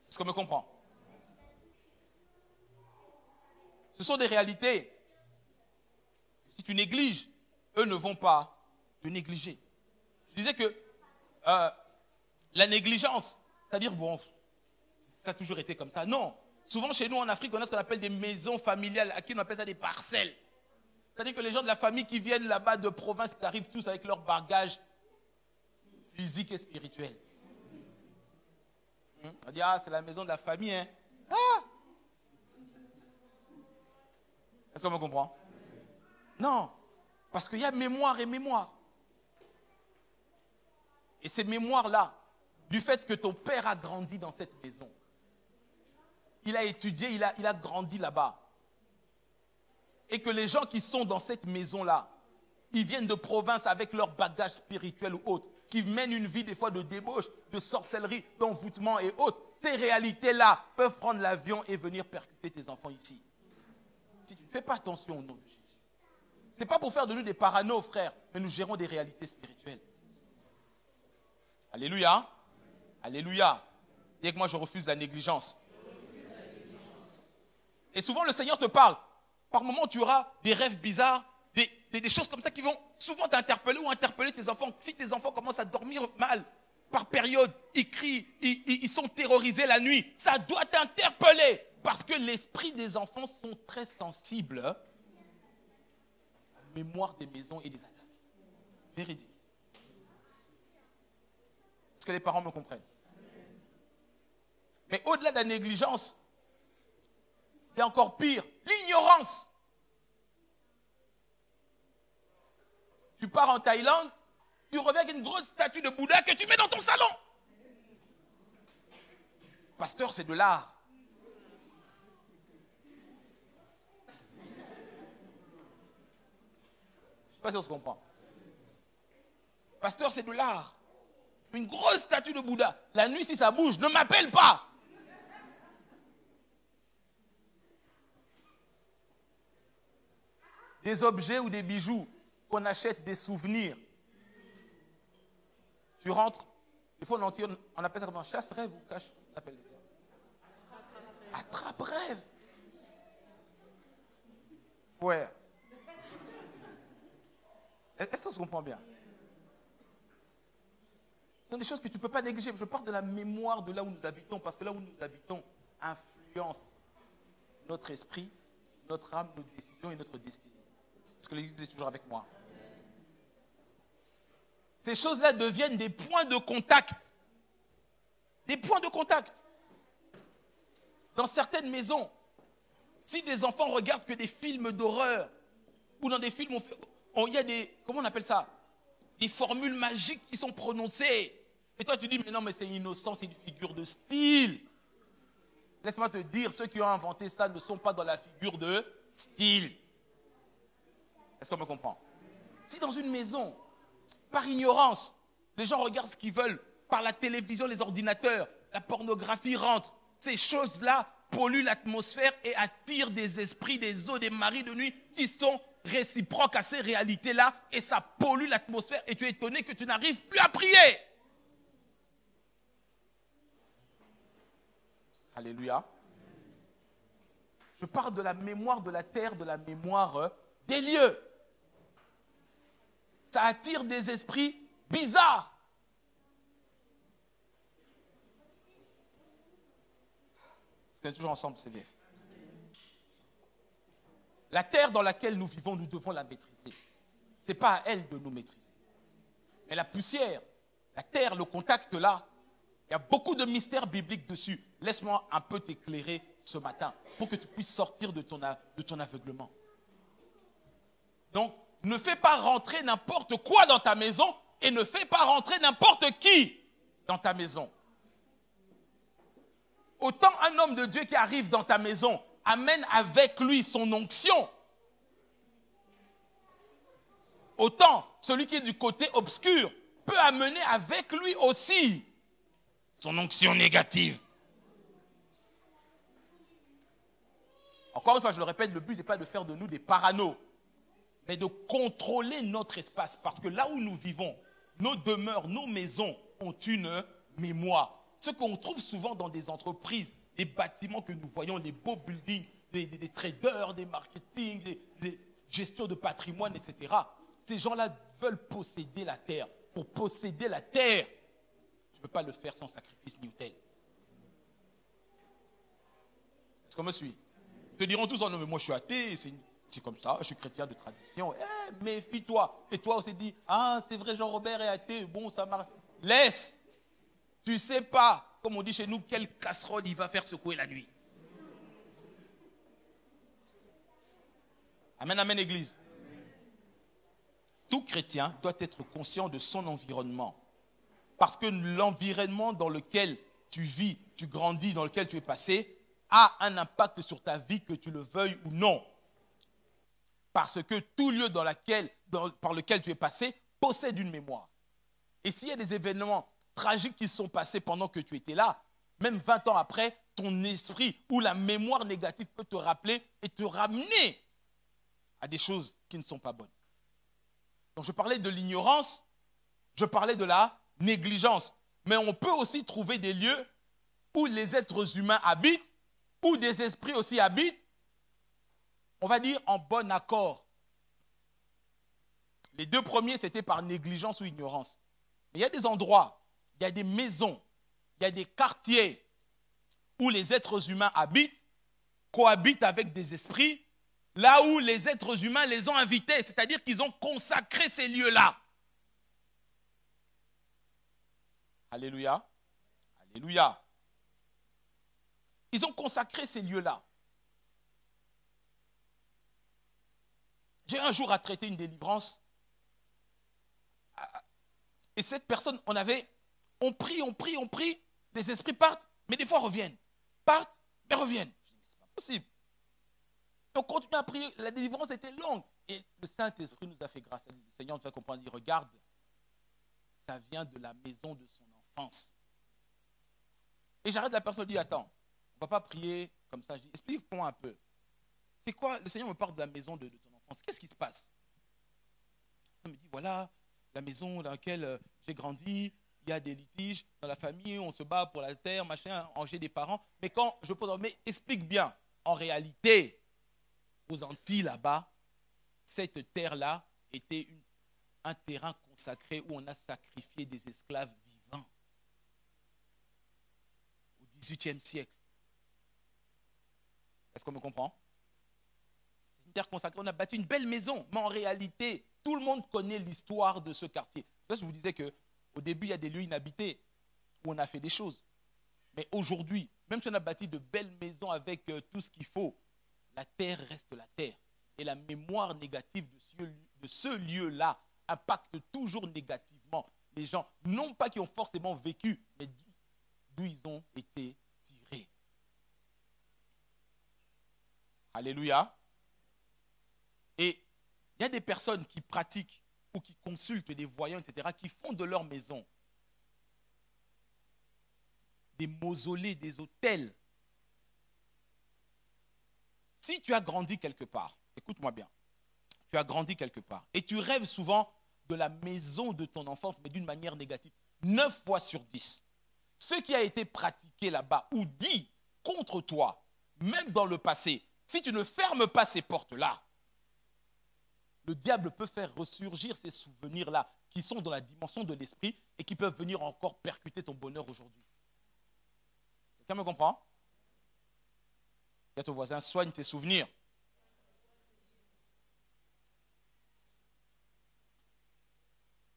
Est-ce qu'on me comprend? Ce sont des réalités. Si tu négliges, eux ne vont pas te négliger. Je disais que la négligence, c'est-à-dire, bon, ça a toujours été comme ça. Non. Souvent, chez nous, en Afrique, on a ce qu'on appelle des maisons familiales. À qui on appelle ça des parcelles. C'est-à-dire que les gens de la famille qui viennent là-bas de province, ils arrivent tous avec leur bagage physique et spirituel. On dit, ah, c'est la maison de la famille, hein. Ah! Est-ce qu'on me comprend? Non. Parce qu'il y a mémoire et mémoire. Et ces mémoires-là, du fait que ton père a grandi dans cette maison, il a étudié, il a grandi là-bas. Et que les gens qui sont dans cette maison-là, ils viennent de province avec leur bagage spirituel ou autre, qui mènent une vie des fois de débauche, de sorcellerie, d'envoûtement et autres. Ces réalités-là peuvent prendre l'avion et venir percuter tes enfants ici. Si tu ne fais pas attention au nom de Jésus. Ce n'est pas pour faire de nous des parano, frères, mais nous gérons des réalités spirituelles. Alléluia. Alléluia. Dis que moi je refuse la négligence. Et souvent le Seigneur te parle. Par moments, tu auras des rêves bizarres, des choses comme ça qui vont souvent t'interpeller ou interpeller tes enfants. Si tes enfants commencent à dormir mal, par période, ils crient, ils sont terrorisés la nuit, ça doit t'interpeller. Parce que l'esprit des enfants sont très sensibles à la mémoire des maisons et des attaques. Véridique. Est-ce que les parents me comprennent? Mais au-delà de la négligence, il y a encore pire, l'ignorance. Tu pars en Thaïlande, tu reviens avec une grosse statue de Bouddha que tu mets dans ton salon. Pasteur, c'est de l'art. Je ne sais pas si on se comprend. Pasteur, c'est de l'art. Une grosse statue de Bouddha. La nuit, si ça bouge, ne m'appelle pas. Des objets ou des bijoux qu'on achète, des souvenirs. Tu rentres, il faut on appelle ça comment? Chasse-rêve ou cache? Attrape-rêve. Ouais. Est-ce qu'on se comprend bien? Ce sont des choses que tu ne peux pas négliger. Je parle de la mémoire de là où nous habitons, parce que là où nous habitons influence notre esprit, notre âme, nos décisions et notre destinée. Est-ce que l'Église est toujours avec moi? ces choses-là deviennent des points de contact. Des points de contact. Dans certaines maisons, si des enfants regardent que des films d'horreur, ou dans des films, il y a des, comment on appelle ça? Des formules magiques qui sont prononcées. Et toi, tu dis, mais non, mais c'est innocent, c'est une figure de style. Laisse-moi te dire, ceux qui ont inventé ça ne sont pas dans la figure de style. Est-ce qu'on me comprend? Si dans une maison, par ignorance, les gens regardent ce qu'ils veulent, par la télévision, les ordinateurs, la pornographie rentre, ces choses-là polluent l'atmosphère et attirent des esprits, des eaux, des maris de nuit qui sont réciproques à ces réalités-là et ça pollue l'atmosphère et tu es étonné que tu n'arrives plus à prier. Alléluia. Je parle de la mémoire de la terre, de la mémoire des lieux. Ça attire des esprits bizarres. Est-ce qu'on est toujours ensemble, c'est bien. La terre dans laquelle nous vivons, nous devons la maîtriser. Ce n'est pas à elle de nous maîtriser. Mais la poussière, la terre, le contact là, il y a beaucoup de mystères bibliques dessus. Laisse-moi un peu t'éclairer ce matin pour que tu puisses sortir de ton aveuglement. Donc, ne fais pas rentrer n'importe quoi dans ta maison et ne fais pas rentrer n'importe qui dans ta maison. Autant un homme de Dieu qui arrive dans ta maison amène avec lui son onction, autant celui qui est du côté obscur peut amener avec lui aussi son onction négative. Encore une fois, je le répète, le but n'est pas de faire de nous des parano, mais de contrôler notre espace. Parce que là où nous vivons, nos demeures, nos maisons ont une mémoire. Ce qu'on trouve souvent dans des entreprises, les bâtiments que nous voyons, les beaux buildings, des traders, des marketing, des gestions de patrimoine, etc. Ces gens-là veulent posséder la terre. Pour posséder la terre, tu ne peux pas le faire sans sacrifice ni autel. Est-ce qu'on me suit? Ils te diront tous, oh non mais moi je suis athée, c'est comme ça, je suis chrétien de tradition. Eh, méfie-toi. Et toi aussi dis, ah c'est vrai Jean-Robert est athée, bon ça marche. Laisse. Tu ne sais pas, comme on dit chez nous, quelle casserole il va faire secouer la nuit. Amen, amen, Église. Tout chrétien doit être conscient de son environnement. Parce que l'environnement dans lequel tu vis, tu grandis, dans lequel tu es passé, a un impact sur ta vie, que tu le veuilles ou non. Parce que tout lieu par lequel tu es passé possède une mémoire. Et s'il y a des événements tragiques qui se sont passés pendant que tu étais là, même 20 ans après, ton esprit ou la mémoire négative peut te rappeler et te ramener à des choses qui ne sont pas bonnes. Donc je parlais de l'ignorance, je parlais de la négligence. Mais on peut aussi trouver des lieux où les êtres humains habitent, où des esprits aussi habitent, on va dire en bon accord. Les deux premiers, c'était par négligence ou ignorance. Mais il y a des endroits, il y a des maisons, il y a des quartiers où les êtres humains habitent, cohabitent avec des esprits, là où les êtres humains les ont invités, c'est-à-dire qu'ils ont consacré ces lieux-là. Alléluia. Alléluia. Ils ont consacré ces lieux-là. J'ai un jour à traiter une délivrance. Et cette personne, on prie, les esprits partent, mais des fois reviennent. Partent, mais reviennent. Je dis, c'est pas possible. On continue à prier, la délivrance était longue. Et le Saint-Esprit nous a fait grâce. Le Seigneur nous a compris, il dit, regarde, ça vient de la maison de son enfance. Et j'arrête la personne, je dis, attends, on ne va pas prier comme ça. Je dis, explique-moi un peu. C'est quoi, le Seigneur me parle de la maison de ton enfance. Qu'est-ce qui se passe? Il me dit, voilà, la maison dans laquelle j'ai grandi, il y a des litiges dans la famille, on se bat pour la terre, machin, j'ai des parents. Mais quand je pose, mais explique bien, en réalité, aux Antilles là-bas, cette terre-là était un terrain consacré où on a sacrifié des esclaves vivants. Au XVIIIe siècle. Est-ce qu'on me comprend? C'est une terre consacrée, on a bâti une belle maison, mais en réalité, tout le monde connaît l'histoire de ce quartier. Ça, je vous disais qu'au début, il y a des lieux inhabités où on a fait des choses. Mais aujourd'hui, même si on a bâti de belles maisons avec tout ce qu'il faut, la terre reste la terre. Et la mémoire négative de ce lieu-là impacte toujours négativement les gens, non pas qui ont forcément vécu, mais d'où ils ont été tirés. Alléluia. Et il y a des personnes qui pratiquent ou qui consultent des voyants, etc., qui font de leur maison des mausolées, des hôtels. Si tu as grandi quelque part, écoute-moi bien, tu as grandi quelque part et tu rêves souvent de la maison de ton enfance, mais d'une manière négative, 9 fois sur 10, ce qui a été pratiqué là-bas ou dit contre toi, même dans le passé, si tu ne fermes pas ces portes-là, le diable peut faire ressurgir ces souvenirs-là qui sont dans la dimension de l'esprit et qui peuvent venir encore percuter ton bonheur aujourd'hui. Quelqu'un me comprend? Dis à ton voisin, soigne tes souvenirs.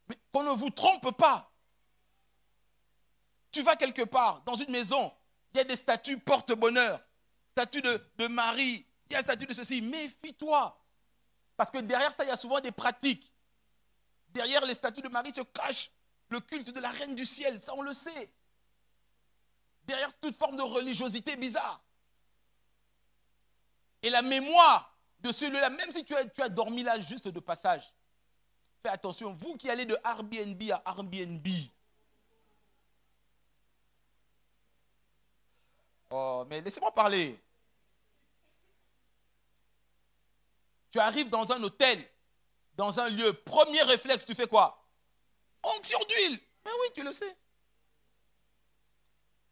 Mais qu'on ne vous trompe pas. Tu vas quelque part, dans une maison, il y a des statues porte-bonheur, statue de Marie, il y a statue de ceci. Méfie-toi. Parce que derrière ça, il y a souvent des pratiques. Derrière les statues de Marie se cache le culte de la reine du ciel. Ça, on le sait. Derrière toute forme de religiosité bizarre. Et la mémoire de celui-là, même si tu as dormi là juste de passage, fais attention, vous qui allez de Airbnb à Airbnb, oh, mais laissez-moi parler. Tu arrives dans un hôtel, dans un lieu, premier réflexe, tu fais quoi? Onction d'huile. Mais oui, tu le sais.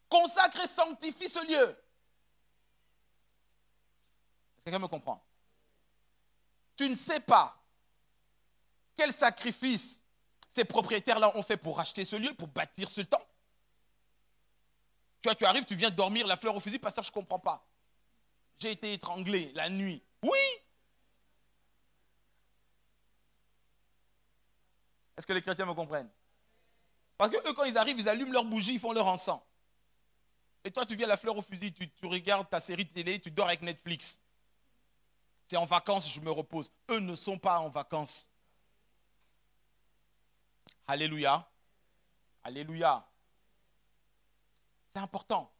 Consacre et sanctifie ce lieu. Est-ce que quelqu'un me comprend? Tu ne sais pas quel sacrifice ces propriétaires-là ont fait pour racheter ce lieu, pour bâtir ce temple. Tu arrives, tu viens dormir, la fleur au fusil, pasteur, je ne comprends pas. J'ai été étranglé la nuit. Oui. Est-ce que les chrétiens me comprennent? Parce que eux, quand ils arrivent, ils allument leur bougie, ils font leur encens. Et toi, tu viens la fleur au fusil, tu regardes ta série télé, tu dors avec Netflix. C'est en vacances, je me repose. Eux ne sont pas en vacances. Alléluia. Alléluia. C'est important.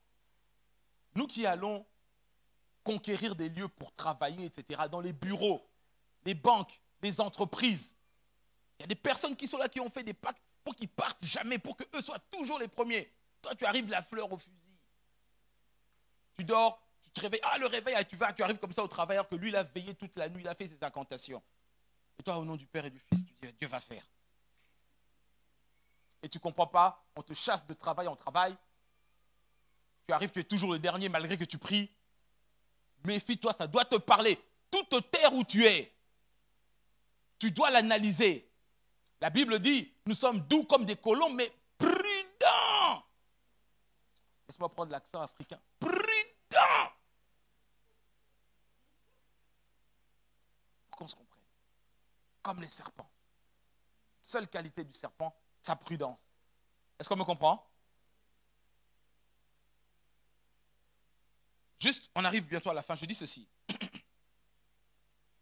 Nous qui allons conquérir des lieux pour travailler, etc., dans les bureaux, les banques, les entreprises, il y a des personnes qui sont là, qui ont fait des pactes pour qu'ils partent jamais, pour qu'eux soient toujours les premiers. Toi, tu arrives la fleur au fusil. Tu dors, tu te réveilles. Ah, le réveil, tu arrives comme ça au travail, alors que lui, il a veillé toute la nuit, il a fait ses incantations. Et toi, au nom du Père et du Fils, tu dis, Dieu va faire. Et tu ne comprends pas, on te chasse de travail en travail. Tu arrives, tu es toujours le dernier, malgré que tu pries. Méfie-toi, ça doit te parler. Toute terre où tu es, tu dois l'analyser. La Bible dit, nous sommes doux comme des colombes, mais prudents. Laisse-moi prendre l'accent africain. Prudents. Pour qu'on se comprenne. Comme les serpents. Seule qualité du serpent, sa prudence. Est-ce qu'on me comprend? Juste, on arrive bientôt à la fin. Je dis ceci.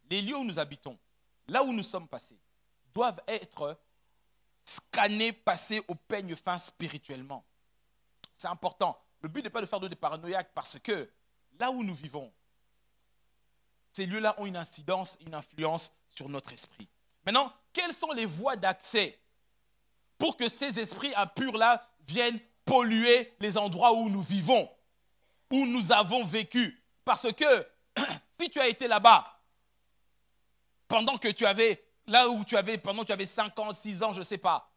Les lieux où nous habitons, là où nous sommes passés, doivent être scannés, passés au peigne fin spirituellement. C'est important. Le but n'est pas de faire de des paranoïaques parce que là où nous vivons, ces lieux-là ont une incidence, une influence sur notre esprit. Maintenant, quelles sont les voies d'accès pour que ces esprits impurs-là viennent polluer les endroits où nous vivons, où nous avons vécu? Parce que si tu as été là-bas, pendant que tu avais, là où tu avais, pendant que tu avais 5 ans, 6 ans, je ne sais pas,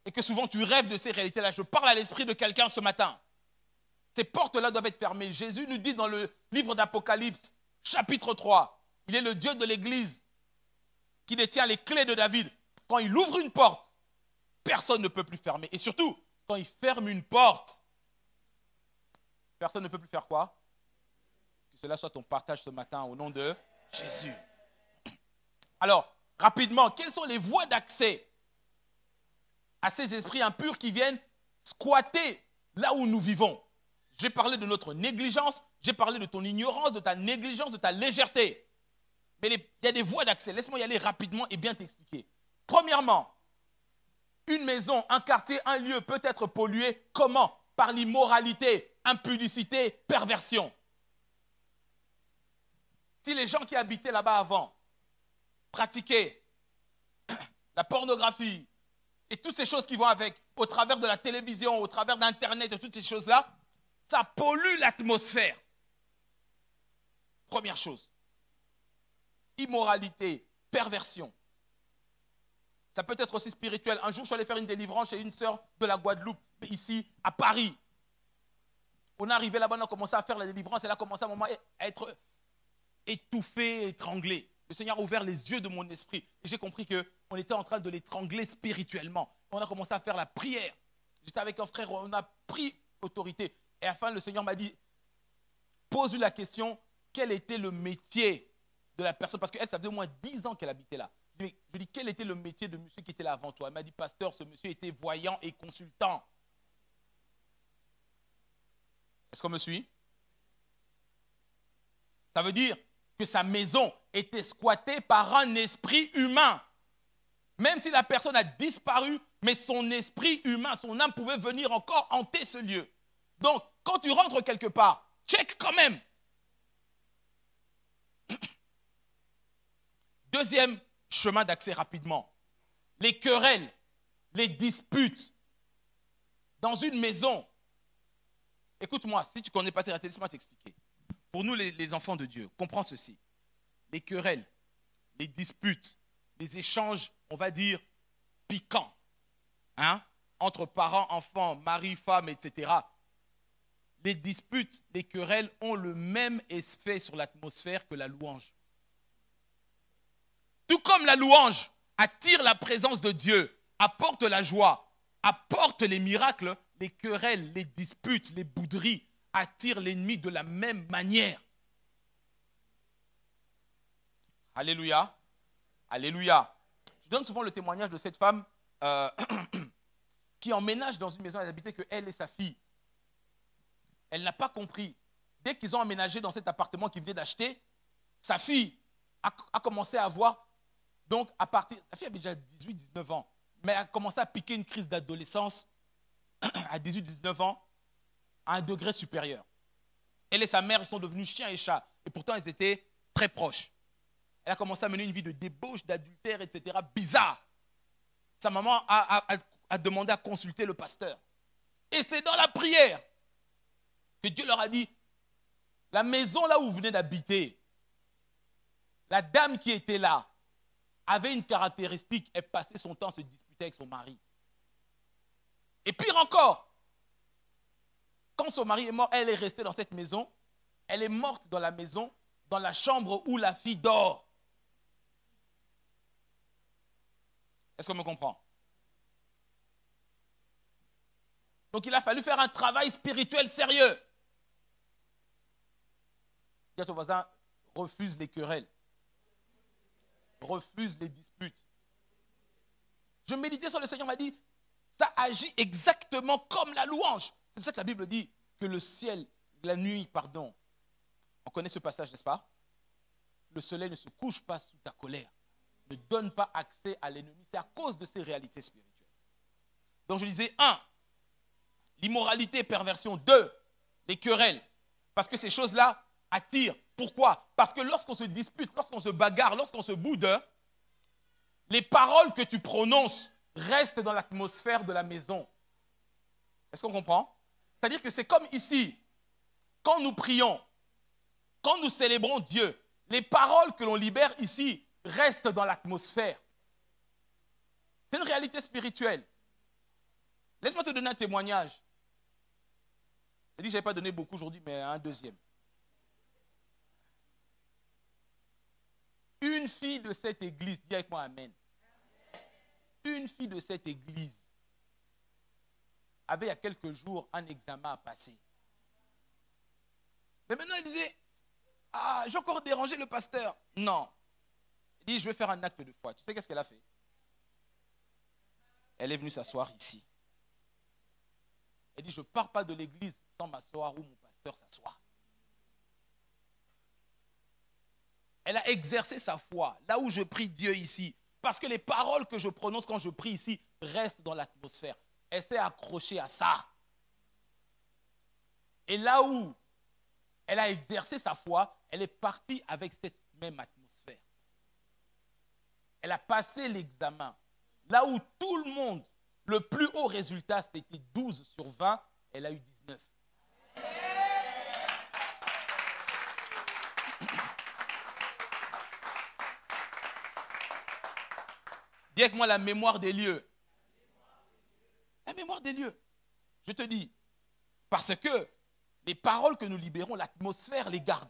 et que souvent tu rêves de ces réalités-là, je parle à l'esprit de quelqu'un ce matin. Ces portes-là doivent être fermées. Jésus nous dit dans le livre d'Apocalypse, chapitre 3, il est le Dieu de l'Église qui détient les clés de David. Quand il ouvre une porte, personne ne peut plus fermer. Et surtout, quand il ferme une porte, personne ne peut plus faire quoi? Que cela soit ton partage ce matin au nom de Jésus. Alors, rapidement, quelles sont les voies d'accès à ces esprits impurs qui viennent squatter là où nous vivons. J'ai parlé de notre négligence, j'ai parlé de ton ignorance, de ta négligence, de ta légèreté. Mais il y a des voies d'accès. Laisse-moi y aller rapidement et bien t'expliquer. Premièrement, une maison, un quartier, un lieu peut être pollué. Comment? Par l'immoralité, impudicité, perversion. Si les gens qui habitaient là-bas avant pratiquaient la pornographie et toutes ces choses qui vont avec, au travers de la télévision, au travers d'Internet et toutes ces choses-là, ça pollue l'atmosphère. Première chose. Immoralité, perversion. Ça peut être aussi spirituel. Un jour, je suis allé faire une délivrance chez une sœur de la Guadeloupe, ici, à Paris. On est arrivé là-bas, on a commencé à faire la délivrance. Elle a commencé à un moment à être étouffée, étranglée. Le Seigneur a ouvert les yeux de mon esprit. Et j'ai compris qu'on était en train de l'étrangler spirituellement. On a commencé à faire la prière. J'étais avec un frère, on a pris autorité. Et à la fin, le Seigneur m'a dit, pose-lui la question, quel était le métier de la personne? Parce qu'elle, ça faisait au moins 10 ans qu'elle habitait là. Je lui ai dit, quel était le métier de monsieur qui était là avant toi? Elle m'a dit, pasteur, ce monsieur était voyant et consultant. Est-ce qu'on me suit? Ça veut dire que sa maison était squattée par un esprit humain. Même si la personne a disparu, mais son esprit humain, son âme pouvait venir encore hanter ce lieu. Donc, quand tu rentres quelque part, check quand même. Deuxième chemin d'accès rapidement. Les querelles, les disputes dans une maison. Écoute-moi, si tu ne connais pas ça, laisse-moi t'expliquer. Pour nous, les enfants de Dieu, comprends ceci. Les querelles, les disputes, les échanges, on va dire, piquants, hein, entre parents, enfants, mari, femme, etc. Les disputes, les querelles ont le même effet sur l'atmosphère que la louange. Tout comme la louange attire la présence de Dieu, apporte la joie, apporte les miracles, les querelles, les disputes, les bouderies attirent l'ennemi de la même manière. Alléluia. Alléluia. Je donne souvent le témoignage de cette femme qui emménage dans une maison, elle habitait que elle et sa fille. Elle n'a pas compris. Dès qu'ils ont emménagé dans cet appartement qu'ils venaient d'acheter, sa fille a commencé à avoir, donc à partir, la fille avait déjà 18-19 ans, mais elle a commencé à piquer une crise d'adolescence à 18-19 ans à un degré supérieur. Elle et sa mère, ils sont devenus chien et chat, et pourtant ils étaient très proches. Elle a commencé à mener une vie de débauche, d'adultère, etc. Bizarre. Sa maman a demandé à consulter le pasteur. Et c'est dans la prière que Dieu leur a dit, la maison là où vous venez d'habiter, la dame qui était là avait une caractéristique, elle passait son temps à se disputer avec son mari. Et pire encore, quand son mari est mort, elle est restée dans cette maison, elle est morte dans la maison, dans la chambre où la fille dort. Est-ce qu'on me comprend? Donc il a fallu faire un travail spirituel sérieux. Dis à ton voisin, refuse les querelles. Refuse les disputes. Je méditais sur le Seigneur, m'a dit, ça agit exactement comme la louange. C'est pour ça que la Bible dit que le ciel, la nuit, pardon, on connaît ce passage, n'est-ce pas? Le soleil ne se couche pas sous ta colère, ne donne pas accès à l'ennemi. C'est à cause de ces réalités spirituelles. Donc je disais, 1, l'immoralité et perversion. 2, les querelles. Parce que ces choses-là attirent. Pourquoi? Parce que lorsqu'on se dispute, lorsqu'on se bagarre, lorsqu'on se boude, les paroles que tu prononces restent dans l'atmosphère de la maison. Est-ce qu'on comprend? C'est-à-dire que c'est comme ici, quand nous prions, quand nous célébrons Dieu, les paroles que l'on libère ici restent dans l'atmosphère. C'est une réalité spirituelle. Laisse-moi te donner un témoignage. J'ai dit que je n'avais pas donné beaucoup aujourd'hui, mais un deuxième. Une fille de cette église, dis avec moi Amen. Une fille de cette église avait il y a quelques jours un examen à passer. Mais maintenant elle disait, ah, j'ai encore dérangé le pasteur. Non. Elle dit, je vais faire un acte de foi. Tu sais qu'est-ce qu'elle a fait? elle est venue s'asseoir ici. Elle dit, je ne pars pas de l'église sans m'asseoir où mon pasteur s'assoit. Elle a exercé sa foi, là où je prie Dieu ici. Parce que les paroles que je prononce quand je prie ici restent dans l'atmosphère. Elle s'est accrochée à ça. Et là où elle a exercé sa foi, elle est partie avec cette même atmosphère. Elle a passé l'examen. Là où tout le monde, le plus haut résultat, c'était 12 sur 20, elle a eu 19. Dis avec moi la mémoire des lieux. La mémoire des lieux. Je te dis, parce que les paroles que nous libérons, l'atmosphère les garde.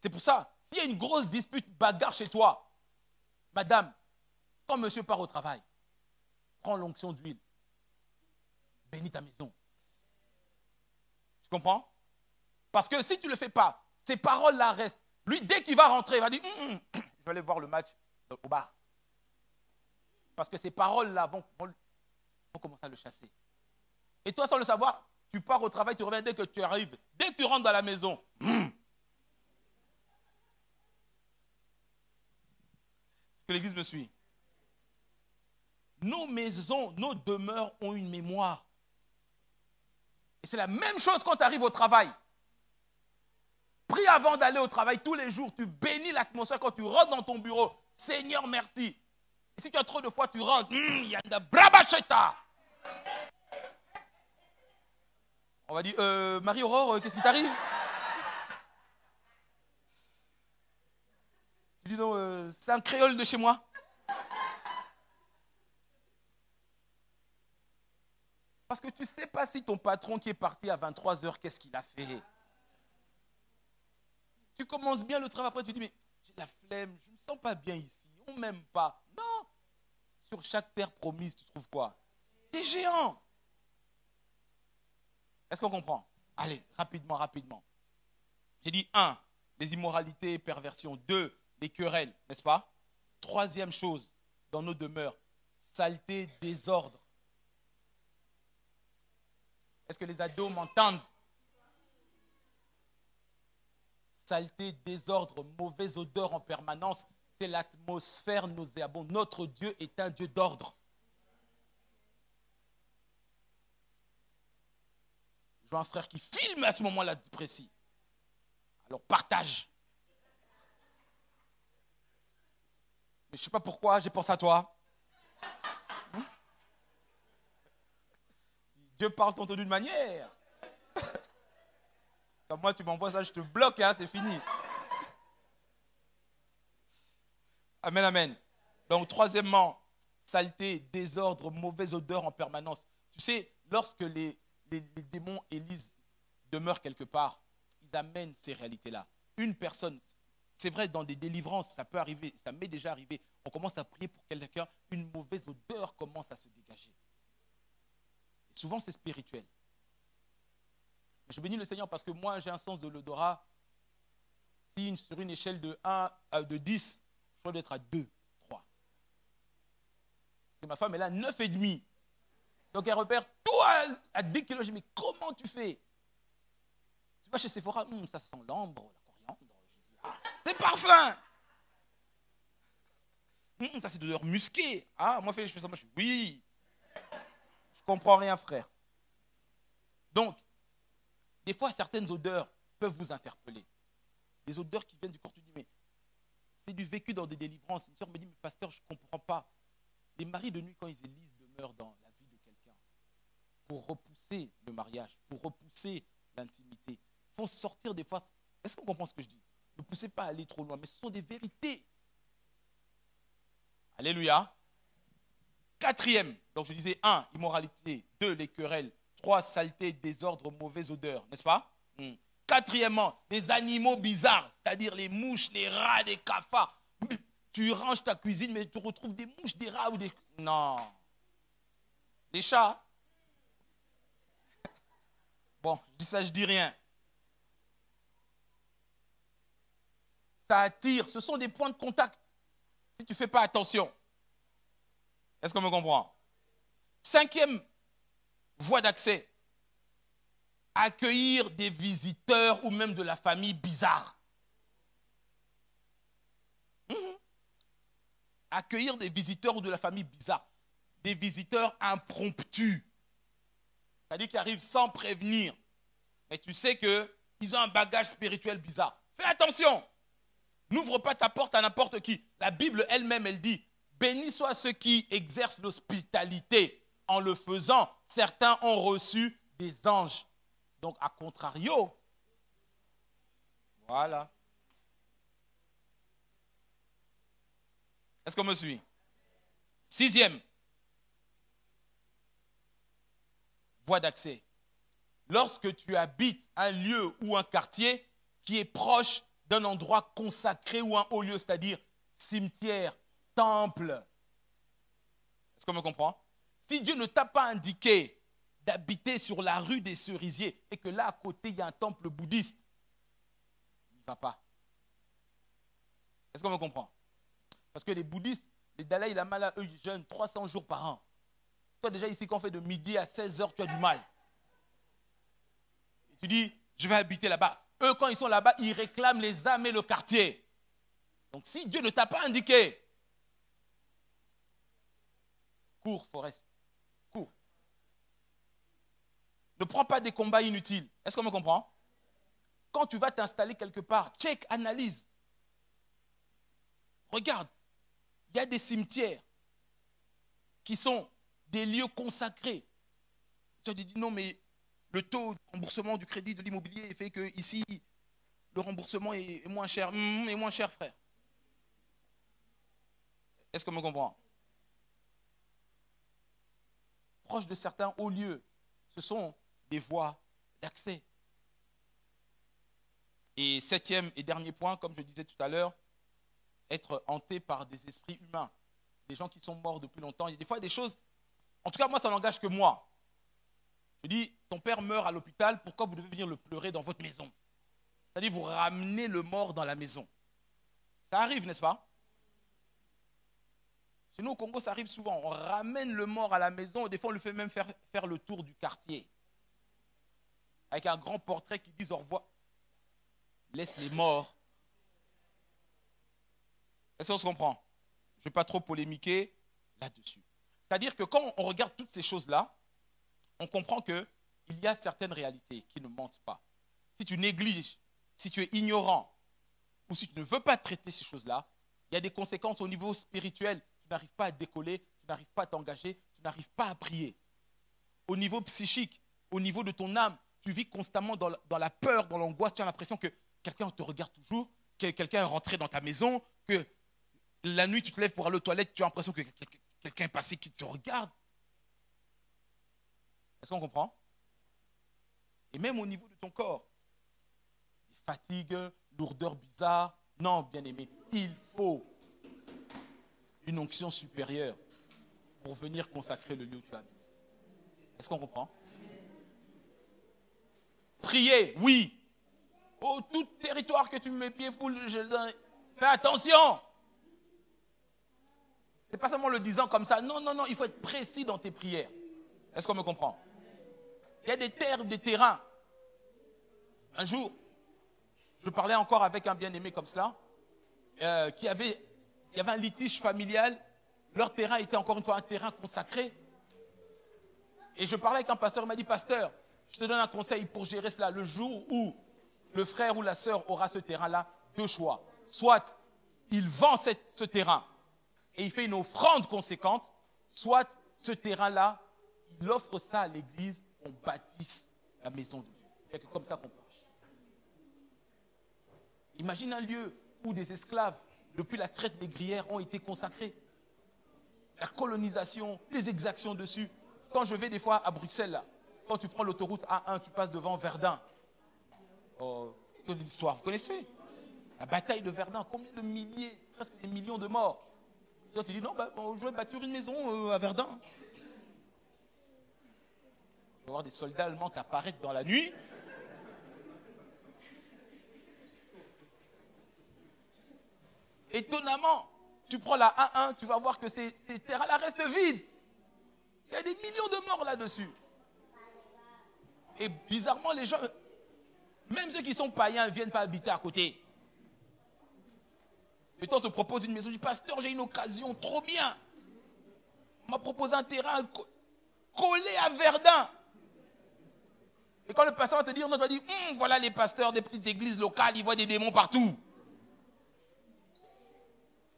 C'est pour ça, s'il y a une grosse dispute, bagarre chez toi, madame, quand monsieur part au travail, prends l'onction d'huile, bénis ta maison. Tu comprends? Parce que si tu ne le fais pas, ces paroles-là restent. Lui, dès qu'il va rentrer, il va dire, je vais aller voir le match au bar. Parce que ces paroles-là vont commencer à le chasser. Et toi, sans le savoir, tu pars au travail, tu reviens dès que tu arrives. Dès que tu rentres dans la maison. Est-ce que l'église me suit? Nos maisons, nos demeures ont une mémoire. Et c'est la même chose quand tu arrives au travail. Prie avant d'aller au travail tous les jours. Tu bénis l'atmosphère quand tu rentres dans ton bureau. Seigneur, merci. Et si tu as trop de fois, tu rentres. Yanda brabacheta. On va dire, Marie-Aurore, qu'est-ce qui t'arrive? Tu dis non, c'est un créole de chez moi. Parce que tu ne sais pas si ton patron qui est parti à 23h, qu'est-ce qu'il a fait. Tu commences bien le travail, après tu dis, mais j'ai la flemme, je ne me sens pas bien ici, on ne m'aime pas. Non, sur chaque terre promise, tu trouves quoi? Des géants. Est-ce qu'on comprend? Allez, rapidement, rapidement. J'ai dit 1, les immoralités et perversions. 2, les querelles, n'est-ce pas? 3e chose, dans nos demeures, saleté, désordre. Est-ce que les ados m'entendent? Saleté, désordre, mauvaise odeur en permanence, c'est l'atmosphère nauséabonde. Notre Dieu est un Dieu d'ordre. Je vois un frère qui filme à ce moment-là précis. Alors partage. Mais je ne sais pas pourquoi, j'ai pensé à toi. Dieu parle tantôt d'une manière. Comme moi, tu m'envoies ça, je te bloque, hein, c'est fini. Amen, amen. Donc, 3e, saleté, désordre, mauvaise odeur en permanence. Tu sais, lorsque les démons Élise demeurent quelque part, ils amènent ces réalités-là. Une personne, c'est vrai, dans des délivrances, ça peut arriver, ça m'est déjà arrivé. On commence à prier pour quelqu'un, une mauvaise odeur commence à se dégager. Et souvent, c'est spirituel. Je bénis le Seigneur parce que moi, j'ai un sens de l'odorat. Si sur une échelle de 10, je dois être à 2, 3. Parce que ma femme, elle a 9,5. Donc, elle repère tout à 10 kilos. Je dis, mais comment tu fais? Tu vas chez Sephora, ça sent l'ambre, la coriandre. Je dis, c'est parfum. Ça, c'est d'odeur musquée. Moi, je fais ça. Moi, je dis, oui. Je ne comprends rien, frère. Donc, des fois, certaines odeurs peuvent vous interpeller. Des odeurs qui viennent du corps, tu dis, mais c'est du vécu dans des délivrances. Une soeur me dit, mais pasteur, je ne comprends pas. Les maris de nuit, quand ils élisent, demeurent dans la vie de quelqu'un pour repousser le mariage, pour repousser l'intimité. Il faut sortir des fois. Est-ce qu'on comprend ce que je dis? Ne poussez pas à aller trop loin, mais ce sont des vérités. Alléluia. 4e, donc je disais 1, immoralité. 2, les querelles. 3, saleté, désordre, mauvaise odeur, n'est-ce pas? 4e, des animaux bizarres, c'est-à-dire les mouches, les rats, les cafards. Tu ranges ta cuisine, mais tu retrouves des mouches, des rats ou des... Non. Les chats. Bon, je dis ça, je dis rien. Ça attire, ce sont des points de contact. Si tu ne fais pas attention. Est-ce qu'on me comprend? Cinquième voie d'accès, accueillir des visiteurs ou même de la famille bizarre. Accueillir des visiteurs ou de la famille bizarre. Des visiteurs impromptus. C'est-à-dire qui arrivent sans prévenir. Mais tu sais qu'ils ont un bagage spirituel bizarre. Fais attention. N'ouvre pas ta porte à n'importe qui. La Bible elle-même, elle dit, bénis soient ceux qui exercent l'hospitalité. En le faisant, certains ont reçu des anges. Donc, à contrario, voilà. Est-ce qu'on me suit? Sixième voie d'accès. Lorsque tu habites un lieu ou un quartier qui est proche d'un endroit consacré ou un haut lieu, c'est-à-dire cimetière, temple. Est-ce qu'on me comprend? Si Dieu ne t'a pas indiqué d'habiter sur la rue des Cerisiers et que là à côté il y a un temple bouddhiste, il ne va pas. Est-ce qu'on me comprend? Parce que les bouddhistes, les Dalai Lama là, eux ils jeûnent 300 jours par an. Toi déjà ici quand on fait de midi à 16h, tu as du mal. Et tu dis, je vais habiter là-bas. Eux quand ils sont là-bas, ils réclament les âmes et le quartier. Donc si Dieu ne t'a pas indiqué, cours Forest, cours. Ne prends pas des combats inutiles. Est-ce qu'on me comprend? Quand tu vas t'installer quelque part, check, analyse. Regarde, il y a des cimetières qui sont des lieux consacrés. Tu as dit non, mais le taux de remboursement du crédit de l'immobilier fait que ici, le remboursement est moins cher. Est moins cher, frère. Est-ce qu'on me comprend? Proche de certains hauts lieux, ce sont des voies d'accès. Et septième et dernier point, comme je disais tout à l'heure, être hanté par des esprits humains. Des gens qui sont morts depuis longtemps. Il y a des fois des choses, en tout cas moi ça n'engage que moi. Je dis, ton père meurt à l'hôpital, pourquoi vous devez venir le pleurer dans votre maison? C'est-à-dire vous ramenez le mort dans la maison. Ça arrive, n'est-ce pas? Chez nous au Congo, ça arrive souvent. On ramène le mort à la maison, des fois on le fait même faire le tour du quartier. Avec un grand portrait qui dit au revoir. Laisse les morts. Est-ce qu'on se comprend? Je ne vais pas trop polémiquer là-dessus. C'est-à-dire que quand on regarde toutes ces choses-là, on comprend qu'il y a certaines réalités qui ne mentent pas. Si tu négliges, si tu es ignorant, ou si tu ne veux pas traiter ces choses-là, il y a des conséquences au niveau spirituel. Tu n'arrives pas à décoller, tu n'arrives pas à t'engager, tu n'arrives pas à prier. Au niveau psychique, au niveau de ton âme, tu vis constamment dans la peur, dans l'angoisse, tu as l'impression que quelqu'un te regarde toujours, que quelqu'un est rentré dans ta maison, que la nuit tu te lèves pour aller aux toilettes, tu as l'impression que quelqu'un est passé qui te regarde. Est-ce qu'on comprend? Et même au niveau de ton corps, des fatigues, lourdeurs bizarres. Non, bien-aimé, il faut une onction supérieure pour venir consacrer le lieu où tu habites. Est-ce qu'on comprend? Prier, oui. Oh, tout territoire que tu me mets pied foule, fais attention. Ce n'est pas seulement le disant comme ça. Non, non, non, il faut être précis dans tes prières. Est-ce qu'on me comprend? Il y a des terres, des terrains. Un jour, je parlais encore avec un bien-aimé comme cela, il y avait un litige familial. Leur terrain était encore une fois un terrain consacré. Et je parlais avec un pasteur, il m'a dit, pasteur, je te donne un conseil pour gérer cela. Le jour où le frère ou la sœur aura ce terrain-là, deux choix. Soit il vend ce terrain et il fait une offrande conséquente, soit ce terrain-là, il offre ça à l'église, on bâtisse la maison de Dieu. Il n'y a que comme ça qu'on marche. Imagine un lieu où des esclaves, depuis la traite négrière, ont été consacrés. La colonisation, les exactions dessus. Quand je vais des fois à Bruxelles, là, quand tu prends l'autoroute A1, tu passes devant Verdun. Oh, l'histoire, vous connaissez? La bataille de Verdun, combien de milliers, presque des millions de morts. Toi, tu dis, non, je vais bâtir une maison à Verdun. Il va y avoir des soldats allemands qui apparaissent dans la nuit. Étonnamment, tu prends la A1, tu vas voir que ces terrains-là restent vides. Il y a des millions de morts là-dessus. Et bizarrement, les gens, même ceux qui sont païens, ne viennent pas habiter à côté. Et toi, on te propose une maison, du pasteur, j'ai une occasion, trop bien. On m'a proposé un terrain collé à Verdun. Et quand le pasteur va te dire, non, tu vas dire, voilà les pasteurs des petites églises locales, ils voient des démons partout.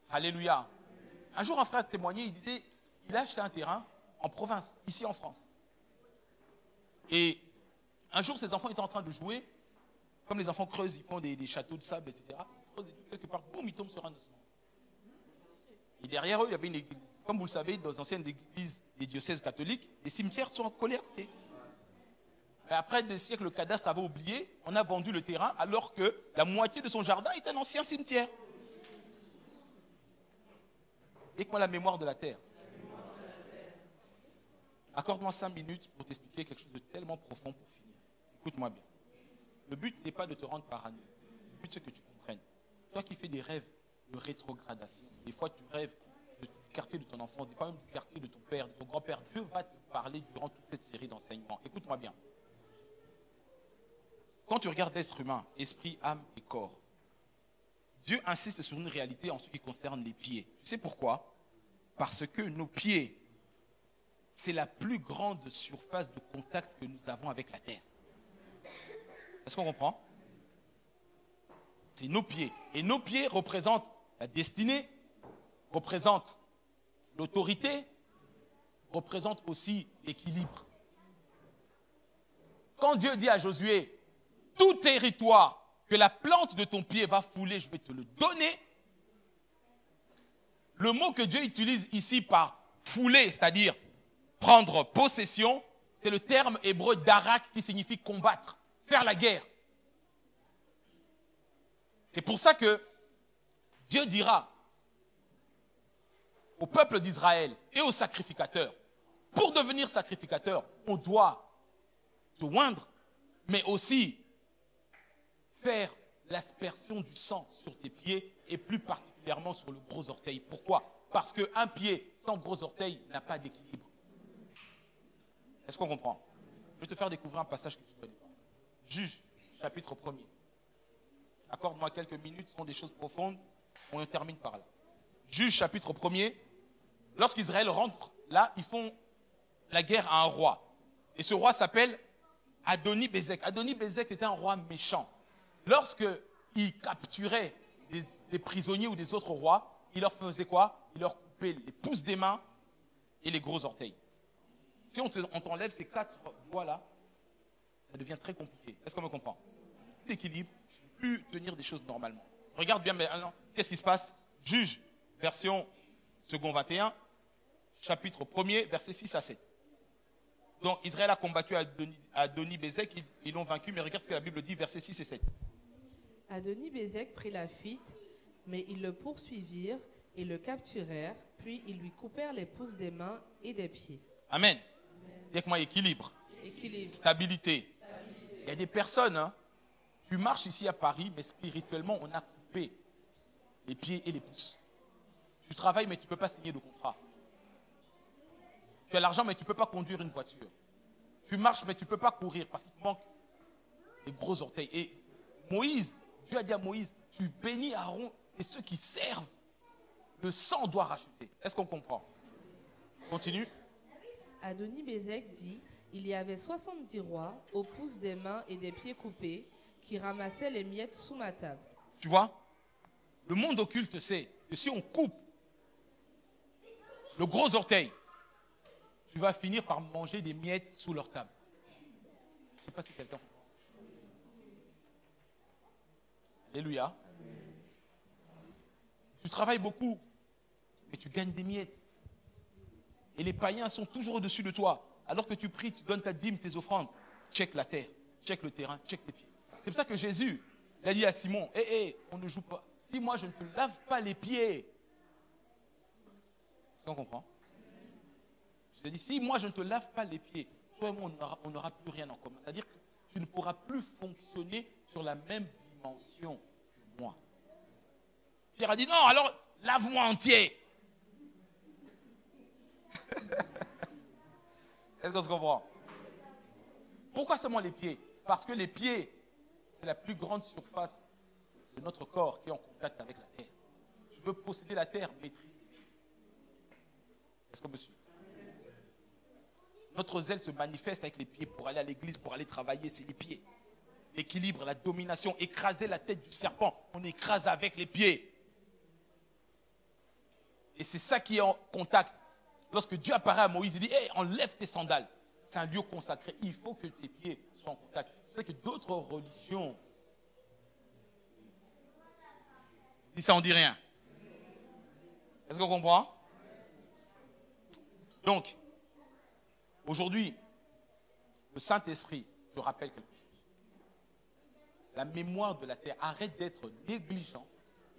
Alléluia. Un jour, un frère témoignait, il disait, il a acheté un terrain en province, ici en France. Et un jour, ses enfants étaient en train de jouer. Comme les enfants creusent, ils font des châteaux de sable, etc. Quelque part, boum, ils tombent sur un ossuaire. Et derrière eux, il y avait une église. Comme vous le savez, dans les anciennes églises des diocèses catholiques, les cimetières sont collés à côté. Et après des siècles, le cadastre avait oublié, on a vendu le terrain alors que la moitié de son jardin est un ancien cimetière. Écoute-moi la mémoire de la terre. Accorde-moi 5 minutes pour t'expliquer quelque chose de tellement profond pour finir. Écoute-moi bien. Le but n'est pas de te rendre parano. Le but, c'est que tu comprennes. Toi qui fais des rêves de rétrogradation, des fois tu rêves du quartier de ton enfance, des fois même du quartier de ton père, de ton grand-père. Dieu va te parler durant toute cette série d'enseignements. Écoute-moi bien. Quand tu regardes l'être humain, esprit, âme et corps, Dieu insiste sur une réalité en ce qui concerne les pieds. Tu sais pourquoi? Parce que nos pieds, c'est la plus grande surface de contact que nous avons avec la terre. Est-ce qu'on comprend? C'est nos pieds. Et nos pieds représentent la destinée, représentent l'autorité, représentent aussi l'équilibre. Quand Dieu dit à Josué, tout territoire que la plante de ton pied va fouler, je vais te le donner. Le mot que Dieu utilise ici par fouler, c'est-à-dire prendre possession, c'est le terme hébreu darak qui signifie combattre, faire la guerre. C'est pour ça que Dieu dira au peuple d'Israël et aux sacrificateurs, pour devenir sacrificateur, on doit te oindre, mais aussi faire l'aspersion du sang sur tes pieds et plus particulièrement sur le gros orteil. Pourquoi? Parce qu'un pied sans gros orteil n'a pas d'équilibre. Est-ce qu'on comprend? Je vais te faire découvrir un passage que tu ne connais pas. Juge, chapitre 1er. Accorde-moi quelques minutes, ce sont des choses profondes. On termine par là. Juge, chapitre 1er. Lorsqu'Israël rentre là, ils font la guerre à un roi. Et ce roi s'appelle Adoni-Bézek. Adoni-Bézek était un roi méchant. Lorsqu'il capturait des prisonniers ou des autres rois, il leur faisait quoi? Il leur coupait les pouces des mains et les gros orteils. Si on t'enlève ces 4 doigts-là, ça devient très compliqué. Est-ce qu'on me comprend? L'équilibre, tu ne peux plus tenir des choses normalement. Regarde bien maintenant, qu'est-ce qui se passe? Juge, version second 21, chapitre 1er, versets 6 à 7. Donc Israël a combattu Adoni-Bézek, ils l'ont vaincu, mais regarde ce que la Bible dit, versets 6 et 7. Adoni-Bézek prit la fuite, mais ils le poursuivirent et le capturèrent, puis ils lui coupèrent les pouces des mains et des pieds. Amen. Dis avec moi, équilibre. Stabilité. Il y a des personnes, tu marches ici à Paris, mais spirituellement, on a coupé les pieds et les pouces. Tu travailles, mais tu ne peux pas signer de contrat. Tu as l'argent, mais tu ne peux pas conduire une voiture. Tu marches, mais tu ne peux pas courir parce qu'il te manque les gros orteils. Et Moïse, Dieu a dit à Moïse, tu bénis Aaron et ceux qui servent. Le sang doit racheter. Est-ce qu'on comprend? Continue. Adoni-Bézek dit, il y avait 70 rois, aux pouces des mains et des pieds coupés, qui ramassaient les miettes sous ma table. Tu vois, le monde occulte sait que si on coupe le gros orteil, tu vas finir par manger des miettes sous leur table. Je ne sais pas si quelqu'un pense. Alléluia. Tu travailles beaucoup, mais tu gagnes des miettes. Et les païens sont toujours au-dessus de toi. Alors que tu pries, tu donnes ta dîme, tes offrandes. Check la terre, check le terrain, check tes pieds. C'est pour ça que Jésus a dit à Simon, on ne joue pas. Si moi je ne te lave pas les pieds, est-ce qu'on comprend? Je te dis, si moi je ne te lave pas les pieds, toi et moi on n'aura plus rien en commun. C'est-à-dire que tu ne pourras plus fonctionner sur la même dimension que moi. Pierre a dit, non, alors lave-moi entier. Est-ce qu'on se comprend? Pourquoi seulement les pieds? Parce que les pieds, c'est la plus grande surface de notre corps qui est en contact avec la terre. Tu veux posséder la terre, maîtrise les pieds. Est-ce que monsieur? Notre zèle se manifeste avec les pieds. Pour aller à l'église, pour aller travailler, c'est les pieds. L'équilibre, la domination, écraser la tête du serpent, on écrase avec les pieds. Et c'est ça qui est en contact. Lorsque Dieu apparaît à Moïse, il dit, hey, enlève tes sandales. C'est un lieu consacré. Il faut que tes pieds soient en contact. C'est vrai que d'autres religions, si ça on dit rien. Est-ce qu'on comprend? Donc, aujourd'hui, le Saint-Esprit te rappelle quelque chose. La mémoire de la terre, arrête d'être négligent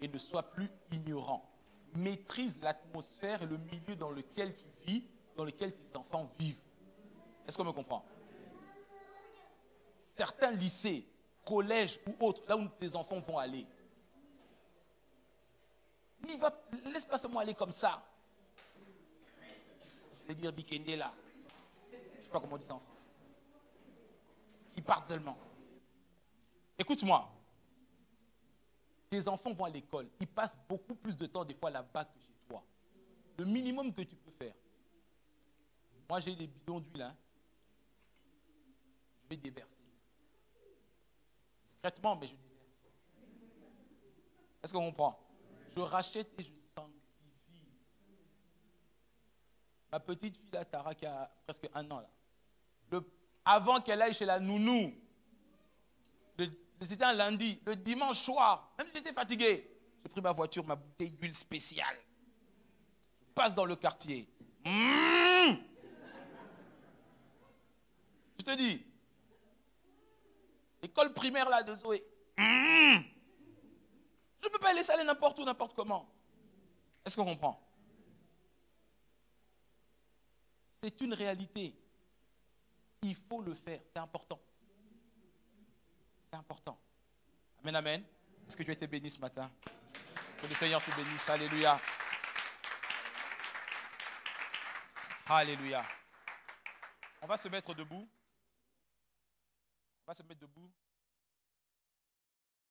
et ne sois plus ignorant. Maîtrise l'atmosphère et le milieu dans lequel tu vis, dans lequel tes enfants vivent. Est-ce qu'on me comprend? Certains lycées, collèges ou autres, là où tes enfants vont aller, laisse pas seulement aller comme ça. Je vais dire Bikende là. Je ne sais pas comment on dit ça en France. Ils partent seulement. Écoute-moi. Tes enfants vont à l'école. Ils passent beaucoup plus de temps des fois là-bas que chez toi. Le minimum que tu peux faire. Moi, j'ai des bidons d'huile. Hein. Je vais déverser. Discrètement, mais je déverse. Est-ce qu'on comprend? Je rachète et je sanctifie. Ma petite fille, là, Tara, qui a presque 1 an, là. Avant qu'elle aille chez la nounou, c'était un lundi, le dimanche soir, même si j'étais fatigué, j'ai pris ma voiture, ma bouteille d'huile spéciale. Je passe dans le quartier. Je te dis, l'école primaire là de Zoé. Je ne peux pas laisser aller n'importe où, n'importe comment. Est-ce qu'on comprend? C'est une réalité. Il faut le faire, c'est important. C'est important. Amen, amen. Est-ce que tu as été béni ce matin? Que le Seigneur te bénisse. Alléluia. Alléluia. On va se mettre debout. On va se mettre debout.